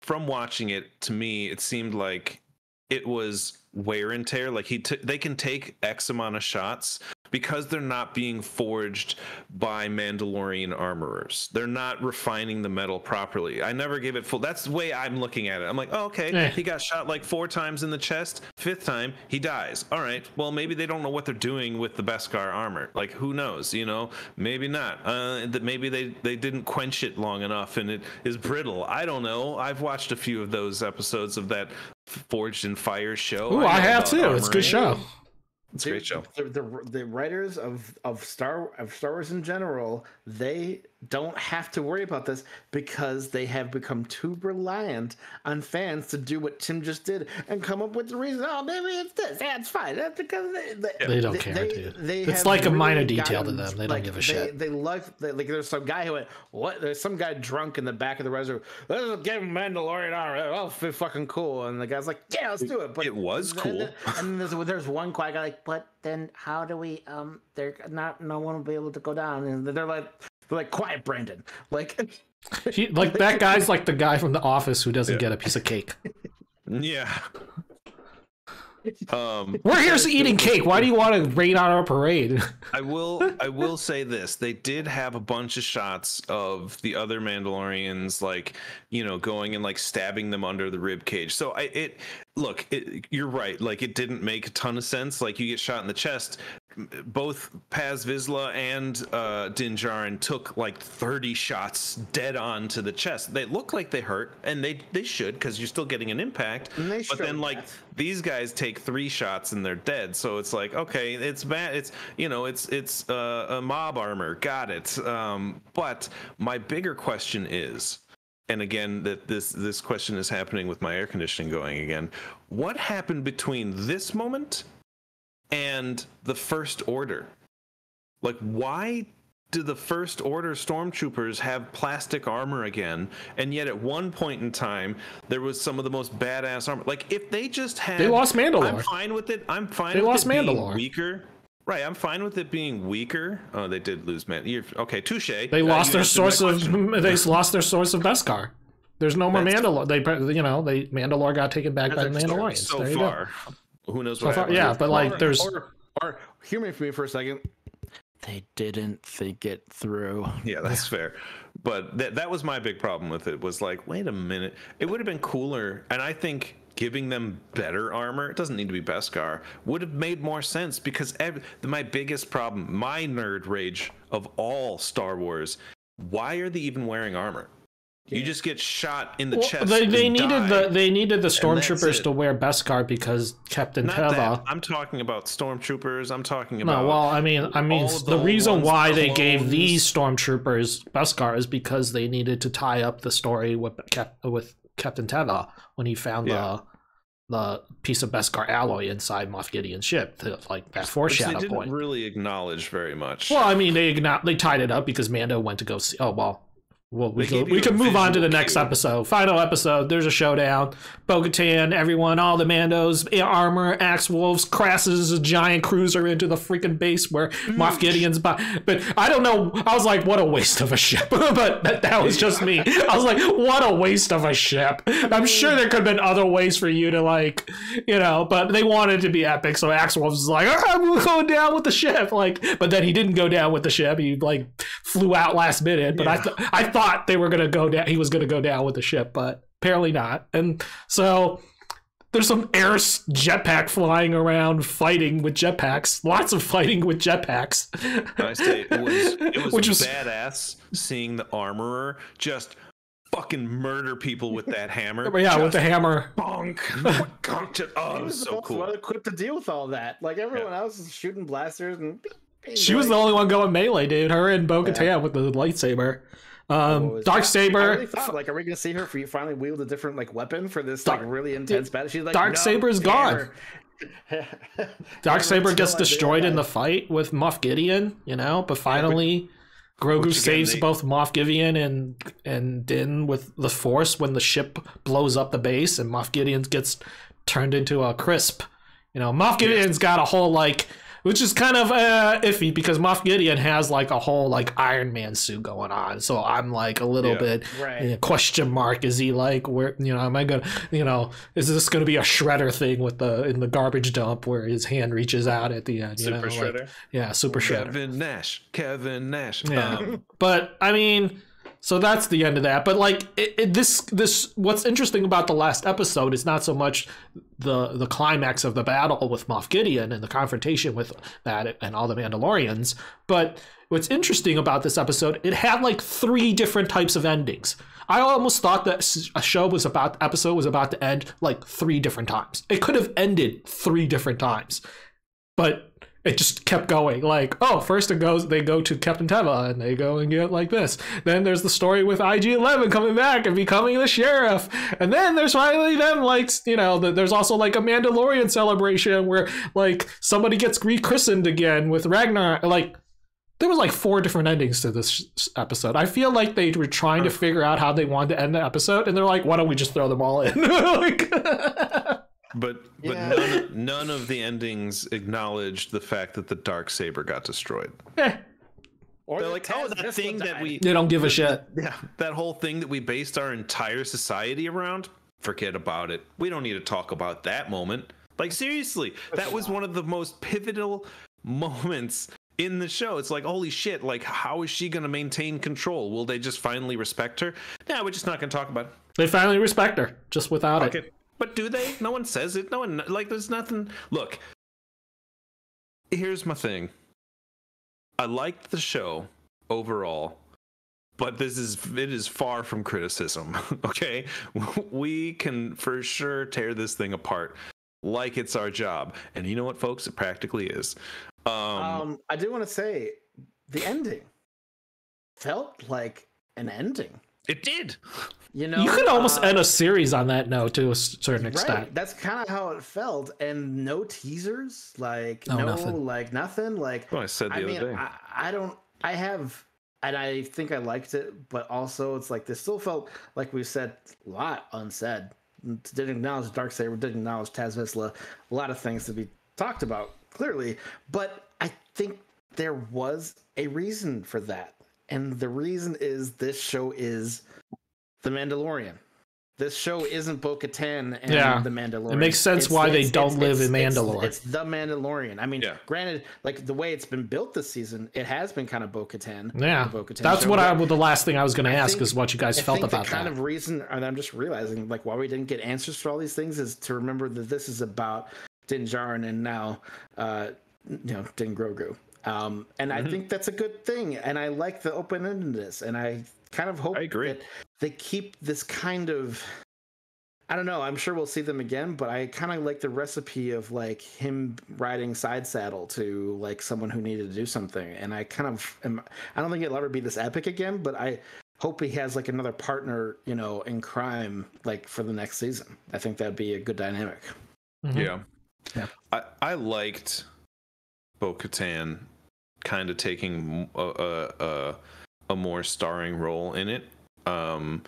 From watching it, to me, it seemed like it was wear and tear. Like they can take X amount of shots because they're not being forged by Mandalorian armorers. They're not refining the metal properly. I never gave it full. That's the way I'm looking at it. I'm like, oh, okay, he got shot like 4 times in the chest. 5th time, he dies. All right, well, maybe they don't know what they're doing with the Beskar armor. Like, who knows? You know, maybe not. Maybe they didn't quench it long enough and it is brittle. I don't know. I've watched a few of those episodes of that Forged in Fire show. Ooh, I have too. It's a good show. It's a great show. The writers of Star Wars in general, they don't have to worry about this because they have become too reliant on fans to do what Tim just did and come up with the reason. Oh, maybe it's this. Yeah, it's fine. That's because they don't care, dude. It's like a minor detail to them. They don't give a shit. They love like there's some guy who went, what? There's some guy drunk in the back of the reservoir. Let's give him Mandalorian armor. Oh, fucking cool. And the guy's like, yeah, let's do it. But it was cool. And there's one quiet guy like, but then how do we? No one will be able to go down. And they're like, quiet, Brandon. Like that guy's like the guy from The Office who doesn't get a piece of cake. Yeah. We're here eating cake. Why do you want to rain on our parade? I will say this. They did have a bunch of shots of the other Mandalorians, like, you know, going and like stabbing them under the rib cage. So you're right. Like, it didn't make a ton of sense. Like, you get shot in the chest. both Paz Vizsla and Din Djarin took like 30 shots dead on to the chest. They look like they hurt, and they should, because you're still getting an impact. But then like these guys take 3 shots and they're dead. So it's like, okay, it's bad. It's it's a mob armor. Got it. But my bigger question is, and again, that this question is happening with my air conditioning going again. What happened between this moment and the First Order? Like, why do the First Order stormtroopers have plastic armor again? And yet at one point in time, there was some of the most badass armor. Like, if they just had... They lost Mandalore. I'm fine with it. I'm fine they with lost it Mandalore. being weaker. Right, I'm fine with it being weaker. Oh, they did lose Mandalore. Okay, touche. They lost their source of... They lost their source of Beskar. There's no more Mandalore. Mandalore got taken back by the Mandalorians. So far. Who knows what happened? Yeah, but like there's... Or hear me for a second. They didn't think it through. Yeah, that's fair. But that was my big problem with it, was like, wait a minute. It would have been cooler, and I think giving them better armor, it doesn't need to be Beskar, would have made more sense, because my biggest problem, my nerd rage of all Star Wars, why are they even wearing armor? You just get shot in the chest. They needed the stormtroopers to wear Beskar because Captain Teva. I'm talking about stormtroopers. I'm talking about. No, well, I mean, the reason why they gave these stormtroopers Beskar is because they needed to tie up the story with Captain Teva when he found the piece of Beskar alloy inside Moff Gideon's ship, to, like that foreshadow point. They didn't really acknowledge very much. Well, I mean, they tied it up because Mando went to go see. Oh well. Well, we can move on to the next episode. Final episode. There's a showdown. Bo-Katan, everyone, all the Mandos, armor, axe wolves, crashes a giant cruiser into the freaking base where Moff Gideon's by. But I don't know. I was like, what a waste of a ship. But that was just me. I was like, what a waste of a ship. I'm sure there could have been other ways for you to, like, but they wanted it to be epic. So axe wolves was like, I'm going down with the ship. Like, but then he didn't go down with the ship. He like flew out last minute. But I thought they were gonna go down. He was gonna go down with the ship, but apparently not. And so there's some air jetpack flying around, fighting with jetpacks. Lots of fighting with jetpacks. I say it was badass seeing the armorer just fucking murder people with that hammer. Yeah, just with the hammer. Bonk. Oh, it was so cool. Well equipped to deal with all that. Like everyone else is shooting blasters and. She was the only one going melee, dude. Her and Bo-Katan with the lightsaber. Darksaber. I really thought, like, are we gonna see her finally wield a different like weapon for this like really intense battle? She's like, Darksaber's gone. Darksaber gets destroyed in the fight with Moff Gideon, but finally Grogu saves both Moff Gideon and Din with the Force when the ship blows up the base and Moff Gideon gets turned into a crisp. Moff Gideon's got a whole like. Which is kind of iffy because Moff Gideon has like a whole like Iron Man suit going on, so I'm like a little bit question mark. Is he like where am I gonna is this gonna be a Shredder thing with in the garbage dump where his hand reaches out at the end? Super Shredder. Like, yeah, Super Shredder. Kevin Nash. Yeah, but I mean. So that's the end of that. But like this, what's interesting about the last episode is not so much the climax of the battle with Moff Gideon and the confrontation with that and all the Mandalorians. But what's interesting about this episode, it had like 3 different types of endings. I almost thought that episode was about to end like 3 different times. It could have ended 3 different times, but it just kept going. Like, first they go to Captain Teva and they go and get like this. Then there's the story with IG-11 coming back and becoming the sheriff. And then there's finally them like, there's also like a Mandalorian celebration where like somebody gets rechristened again with Ragnar. Like there was like 4 different endings to this episode. I feel like they were trying to figure out how they wanted to end the episode and they're like, why don't we just throw them all in? Like, But none of the endings acknowledged the fact that the Darksaber got destroyed. Or they're like, that thing that we... They don't give a shit. Yeah, that whole thing that we based our entire society around, forget about it. We don't need to talk about that moment. Like, seriously, that was one of the most pivotal moments in the show. It's like, holy shit, like, how is she going to maintain control? Will they just finally respect her? No, we're just not going to talk about it. They finally respect her, just without it. But do they? No one says it. No one, like, there's nothing. Look, here's my thing. I liked the show overall, but it is far from criticism. Okay, we can for sure tear this thing apart like it's our job, and you know what, folks, it practically is. I do want to say the ending felt like an ending. It did. You could almost end a series on that note to a certain extent. Right. That's kind of how it felt, and no teasers, nothing. nothing. Well, I said the other day. And I think I liked it, but also it's like this still felt like we said a lot unsaid. Didn't acknowledge Darksaber, didn't acknowledge Taz Vizsla, a lot of things to be talked about clearly, but I think there was a reason for that. And the reason is this show is The Mandalorian. This show isn't Bo-Katan and The Mandalorian. It makes sense why they don't live in Mandalore. It's The Mandalorian. I mean, granted, like the way it's been built this season, it has been kind of Bo-Katan. Yeah, that's what the last thing I was going to ask is what you guys felt about that. The kind of reason, and I'm just realizing, like, why we didn't get answers for all these things is to remember that this is about Din Djarin and now, Din Grogu. And I think that's a good thing, and I like the open-endedness, and I kind of hope that they keep this kind of, I don't know, I'm sure we'll see them again, but I kind of like the recipe of like him riding side saddle to like someone who needed to do something, and I don't think it'll ever be this epic again, but I hope he has like another partner, in crime, like for the next season. I think that'd be a good dynamic. Yeah. I liked Bo-Katan kind of taking a more starring role in it, and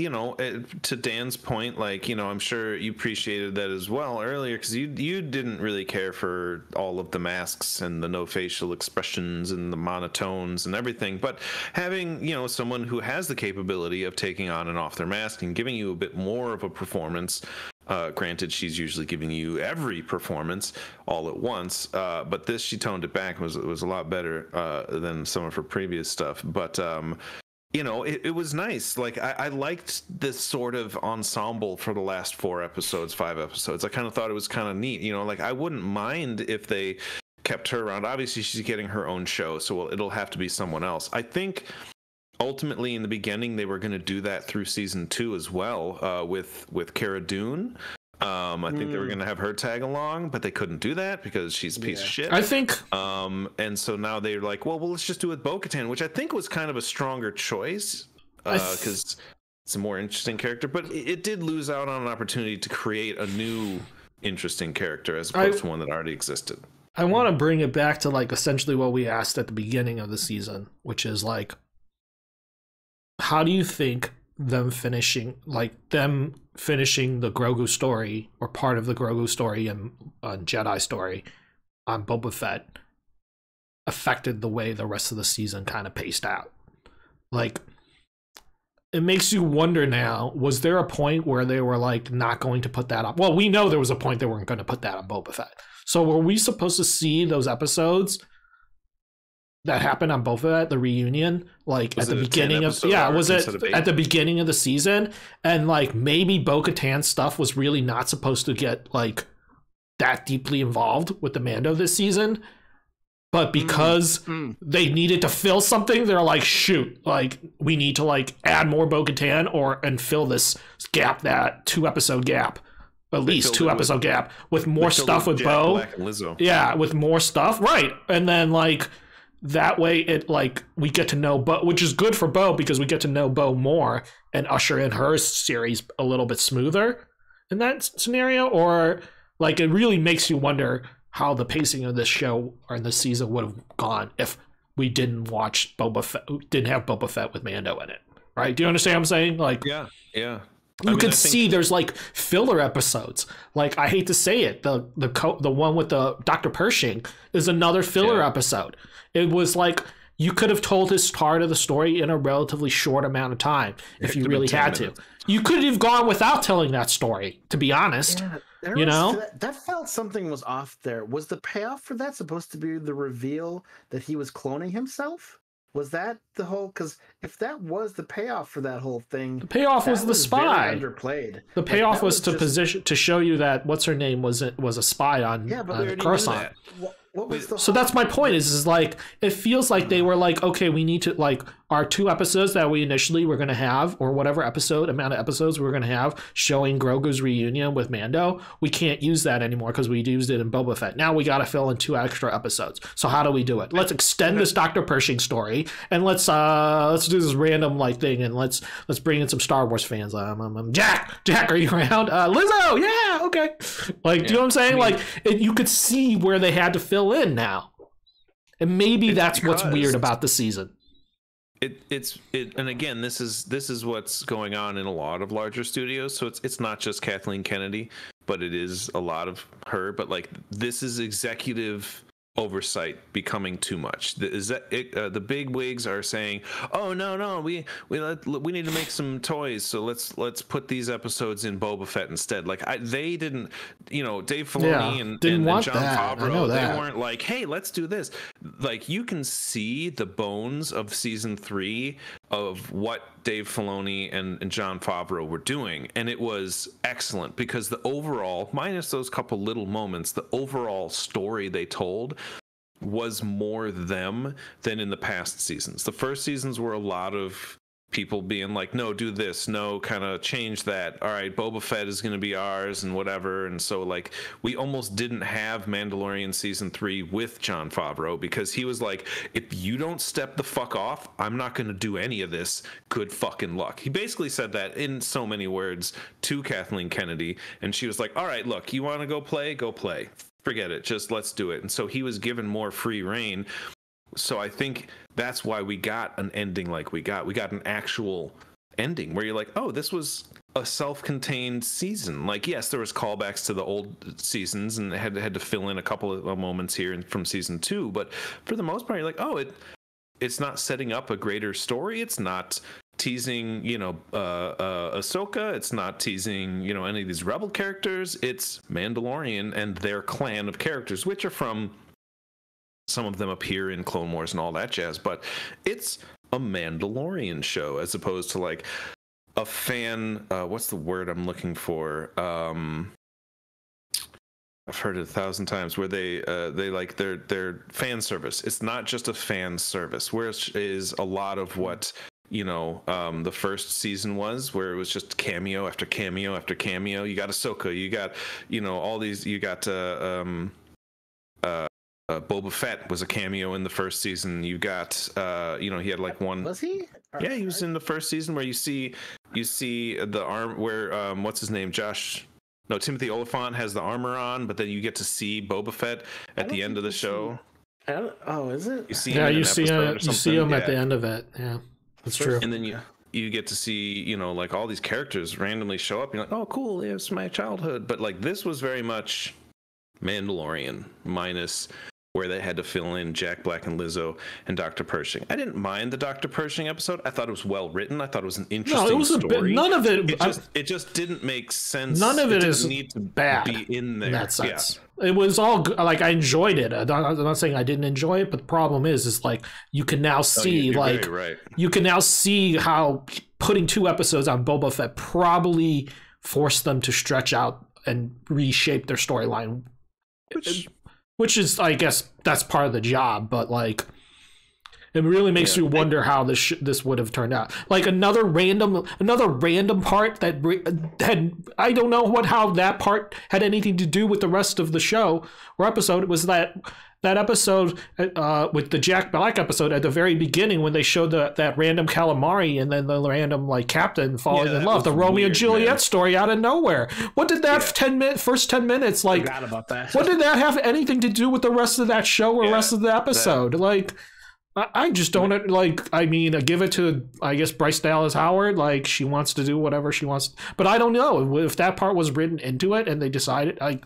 to Dan's point, like, I'm sure you appreciated that as well earlier, because you didn't really care for all of the masks and the no facial expressions and the monotones and everything, but having someone who has the capability of taking on and off their mask and giving you a bit more of a performance. Granted, she's usually giving you every performance all at once, but this, she toned it back. It was a lot better than some of her previous stuff. But it was nice. Like I liked this sort of ensemble for the last 5 episodes. I kind of thought it was kind of neat. Like I wouldn't mind if they kept her around. Obviously, she's getting her own show, so it'll have to be someone else. I think. Ultimately, in the beginning, they were going to do that through season 2 as well, with Cara Dune. I think they were going to have her tag along, but they couldn't do that because she's a piece of shit. I think. And so now they're like, well, let's just do it with Bo-Katan, which I think was kind of a stronger choice because it's a more interesting character. But it did lose out on an opportunity to create a new interesting character as opposed to one that already existed. I want to bring it back to like essentially what we asked at the beginning of the season, which is like, how do you think them finishing the Grogu story or part of the Grogu story and Jedi story on Boba Fett affected the way the rest of the season kind of paced out? Like, it makes you wonder now, was there a point where they were like not going to put that on? Well, we know there was a point they weren't going to put that on Boba Fett. So were we supposed to see those episodes that happened on Boba Fett, the reunion, like at the beginning of was it at the beginning of the season, and like maybe Bo-Katan stuff was really not supposed to get like that deeply involved with the Mando this season, but because they needed to fill something, they're like, shoot, like we need to like add more Bo-Katan and fill this gap, that 2-episode gap. At least 2-episode gap with more stuff with Bo. Yeah, with more stuff, right? And then like. That way, it like we get to know Bo, which is good for Bo because we get to know Bo more and usher in her series a little bit smoother in that scenario. Or like it really makes you wonder how the pacing of this show or in this season would have gone if we didn't watch didn't have Boba Fett with Mando in it, right? Do you understand what I'm saying? Like, yeah. You could see there's like filler episodes. Like I hate to say it, the one with the Dr. Pershing is another filler episode. It was like you could have told his part of the story in a relatively short amount of time if you really had to. You could have gone without telling that story, to be honest. Yeah, that felt something was off there. Was the payoff for that supposed to be the reveal that he was cloning himself? Was that the whole? Because if that was the payoff for that whole thing, the payoff was the spy. Underplayed. The payoff was to position to show you that what's her name was a spy on Coruscant. What was the So that's my point is like, it feels like they were like, okay, we need to, like, our 2 episodes that we initially were going to have, or whatever amount of episodes we were going to have showing Grogu's reunion with Mando, we can't use that anymore because we used it in Boba Fett. Now we got to fill in 2 extra episodes. So how do we do it? Let's extend this Dr. Pershing story, and let's do this random like thing, and let's bring in some Star Wars fans. Jack, are you around? Lizzo, yeah, okay. Like, do you know what I'm saying? Like, you could see where they had to fill in now, and maybe that's what's weird about the season. And again, this is what's going on in a lot of larger studios. So it's not just Kathleen Kennedy, but it is a lot of her. But like, this is executive oversight becoming too much. The big wigs are saying, "Oh no, we need to make some toys, so let's put these episodes in Boba Fett instead." Like they didn't, Dave Filoni and Jon Favreau, they weren't like, "Hey, let's do this." Like, you can see the bones of season 3 of what Dave Filoni and Jon Favreau were doing, and it was excellent because the overall, minus those couple little moments, the overall story they told was more them than in the past seasons. The first seasons were a lot of people being like, no, do this, no, kind of change that, all right, Boba Fett is going to be ours and whatever. And so like, we almost didn't have Mandalorian season 3 with Jon Favreau because he was like, if you don't step the fuck off, I'm not going to do any of this. Good fucking luck. He basically said that in so many words to Kathleen Kennedy, and she was like, all right, look, you want to go play, forget it, just let's do it. And so he was given more free reign. So I think that's why we got an ending like we got. We got an actual ending where you're like, oh, this was a self-contained season. Like, yes, there was callbacks to the old seasons and had to fill in a couple of moments here from season 2. But for the most part, you're like, oh, it's not setting up a greater story. It's not teasing, Ahsoka. It's not teasing, any of these rebel characters. It's Mandalorian and their clan of characters, which are from, some of them appear in Clone Wars and all that jazz, but it's a Mandalorian show as opposed to like a fan, what's the word I'm looking for? I've heard it 1,000 times, where they like their fan service. It's not just a fan service, whereas is a lot of what the first season was, where it was just cameo after cameo after cameo. You got Ahsoka, you got all these, you got Boba Fett was a cameo in the first season. You got he had like one. Was he? Yeah, he was in the first season, where you see the arm where what's his name, Timothy Oliphant has the armor on, but then you get to see Boba Fett at the end of the show. Is it? You see him you see him at the end of it. Yeah, that's true. And then you get to see like all these characters randomly show up. You're like, oh, cool, it's my childhood. But like, this was very much Mandalorian minus where they had to fill in Jack Black and Lizzo and Dr. Pershing. I didn't mind the Dr. Pershing episode. I thought it was well written. I thought it was an interesting story. None of it. It just didn't make sense. None of it is need to bad be in there. In that sense. Yeah. It was all good. Like, I enjoyed it. I'm not saying I didn't enjoy it, but the problem is like, you can now see you can now see how putting 2 episodes on Boba Fett probably forced them to stretch out and reshape their storyline. Which is, I guess, that's part of the job, but like, it really makes you wonder how this would have turned out. Like, another random part that had, I don't know how that part had anything to do with the rest of the show or episode. It was that episode with the Jack Black episode at the very beginning, when they showed that random calamari and then the random like captain falling in love, the Romeo and Juliet story out of nowhere. What did that first 10 minutes like? Forgot about that. What did that have anything to do with the rest of that show or rest of the episode? Like, I just don't like. I mean, I give it to, I guess, Bryce Dallas Howard. Like, she wants to do whatever she wants, but I don't know if that part was written into it and they decided. I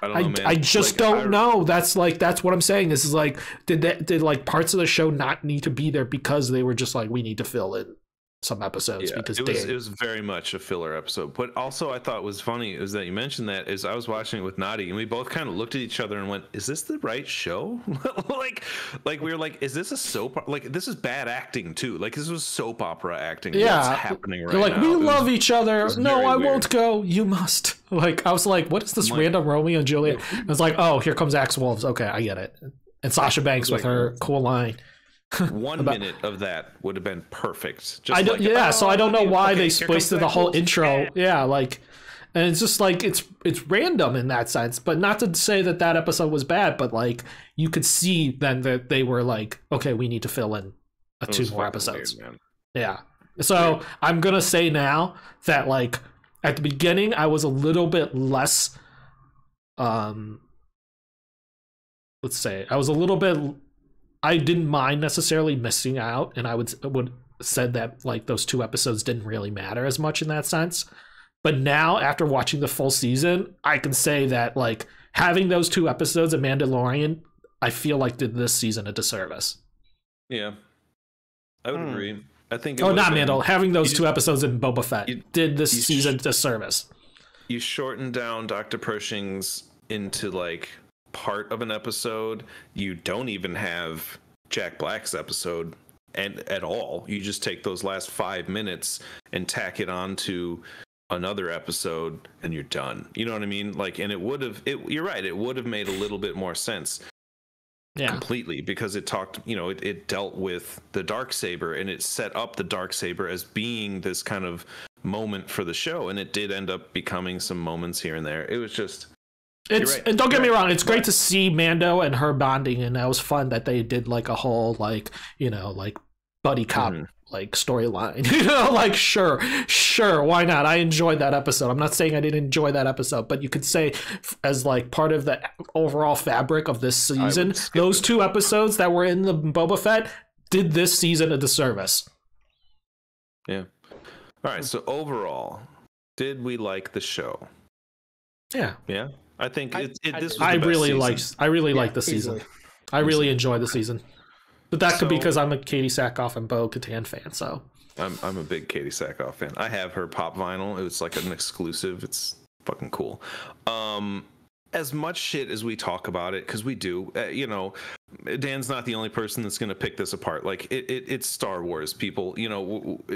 don't know, I just don't know. That's what I'm saying. This is like, did like parts of the show not need to be there because they were just like, we need to fill in some episodes because it was very much a filler episode. But also I thought was funny is that you mentioned that is I was watching it with Nadi and we both kind of looked at each other and went, is this the right show? like we were like, is this a soap, like this is bad acting too, like this was soap opera acting. What's happening right like now? We love each other. No, I won't go, you must. Like I was like, what is this random Romeo and Juliet? I was like, oh, here comes Axe Wolves. Okay, I get it. And Sasha Banks with her cool line. 1 minute of that would have been perfect. Just so I don't know why they wasted the whole intro. Yeah, like, and it's just like it's random in that sense. But not to say that episode was bad, but like you could see then that they were like, okay, we need to fill in 2 more episodes. Weird, yeah. So I'm gonna say now that like at the beginning I was a little bit less. Let's say I was a little bit. I didn't mind necessarily missing out, and I would said that like those 2 episodes didn't really matter as much in that sense. But now, after watching the full season, I can say that like having those 2 episodes of Mandalorian, I feel like did this season a disservice. Yeah, I would agree. I think. Not Mandal. Having those 2 episodes in Boba Fett did this season disservice. You shortened down Dr. Pershing's into like part of an episode. You don't even have Jack Black's episode and at all. You just take those last 5 minutes and tack it onto another episode and you're done. You know what I mean? Like, and you're right, it would have made a little bit more sense. Yeah. Completely, because it talked, it dealt with the Darksaber and it set up the Darksaber as being this kind of moment for the show, and it did end up becoming some moments here and there. It was just and don't get me wrong, it's great to see Mando and her bonding, and that was fun that they did like a whole like buddy cop like storyline. Like sure, why not? I enjoyed that episode. I'm not saying I didn't enjoy that episode, but you could say as like part of the overall fabric of this season, those 2 episodes that were in the Boba Fett did this season a disservice. Yeah. All right, so overall, did we like the show? Yeah. Yeah. I think this was I really like the season. I really enjoyed the season. But that could be because I'm a Katie Sackhoff and Bo Katan fan, so I'm a big Katie Sackhoff fan. I have her pop vinyl. It was like an exclusive. It's fucking cool. As much shit as we talk about it, because we do, Dan's not the only person that's going to pick this apart. Like it's Star Wars, people.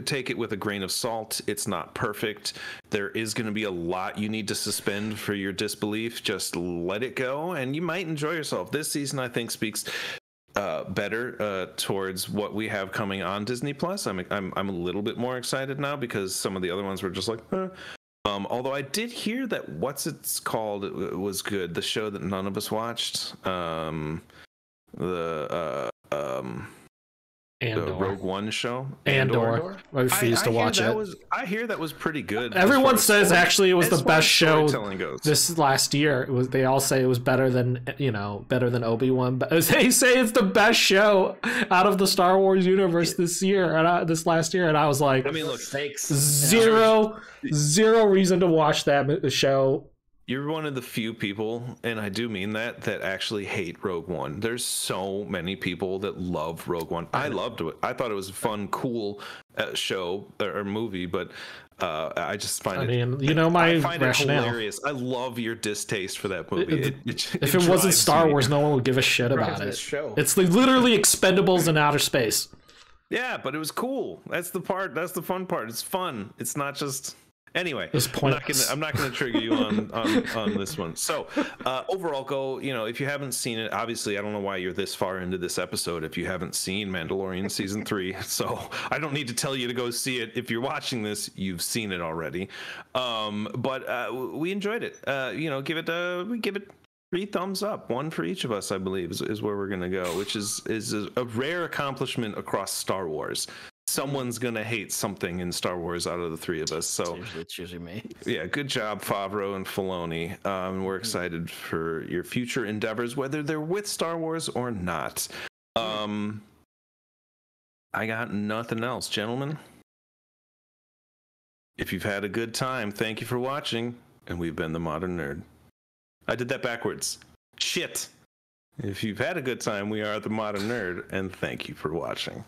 Take it with a grain of salt. It's not perfect. There is going to be a lot you need to suspend for your disbelief. Just let it go, and you might enjoy yourself. This season, I think, speaks better towards what we have coming on Disney Plus. I'm a little bit more excited now because some of the other ones were just like. Although I did hear that what's it's called was good. The show that none of us watched. The Rogue One show. Andor. I refuse to watch it. I hear that was pretty good. Everyone says actually it was the best show this last year. They all say it was better than Obi-Wan. But they say it's the best show out of the Star Wars universe this last year, and I was like, look, zero reason to watch that show. You're one of the few people, and I do mean that actually hate Rogue One. There's so many people that love Rogue One. I loved it. I thought it was a fun, cool show or movie, but I just find I find it hilarious. I love your distaste for that movie. If it wasn't Star Wars, no one would give a shit about it. It's literally Expendables in outer space. Yeah, but it was cool. That's the fun part. It's fun. It's not just... Anyway, I'm not gonna trigger you on this one. So overall, go. If you haven't seen it, obviously I don't know why you're this far into this episode if you haven't seen Mandalorian season 3. So I don't need to tell you to go see it. If you're watching this, you've seen it already. But we enjoyed it. Give it 3 thumbs up, 1 for each of us, I believe, is where we're gonna go, which is a rare accomplishment across Star Wars. Someone's gonna hate something in Star Wars out of the 3 of us. So it's usually me. Yeah, good job, Favreau and Filoni. We're excited for your future endeavors, whether they're with Star Wars or not. I got nothing else, gentlemen. If you've had a good time, thank you for watching, and we've been the Modern Nerd. I did that backwards. Shit. If you've had a good time, we are the Modern Nerd, and thank you for watching.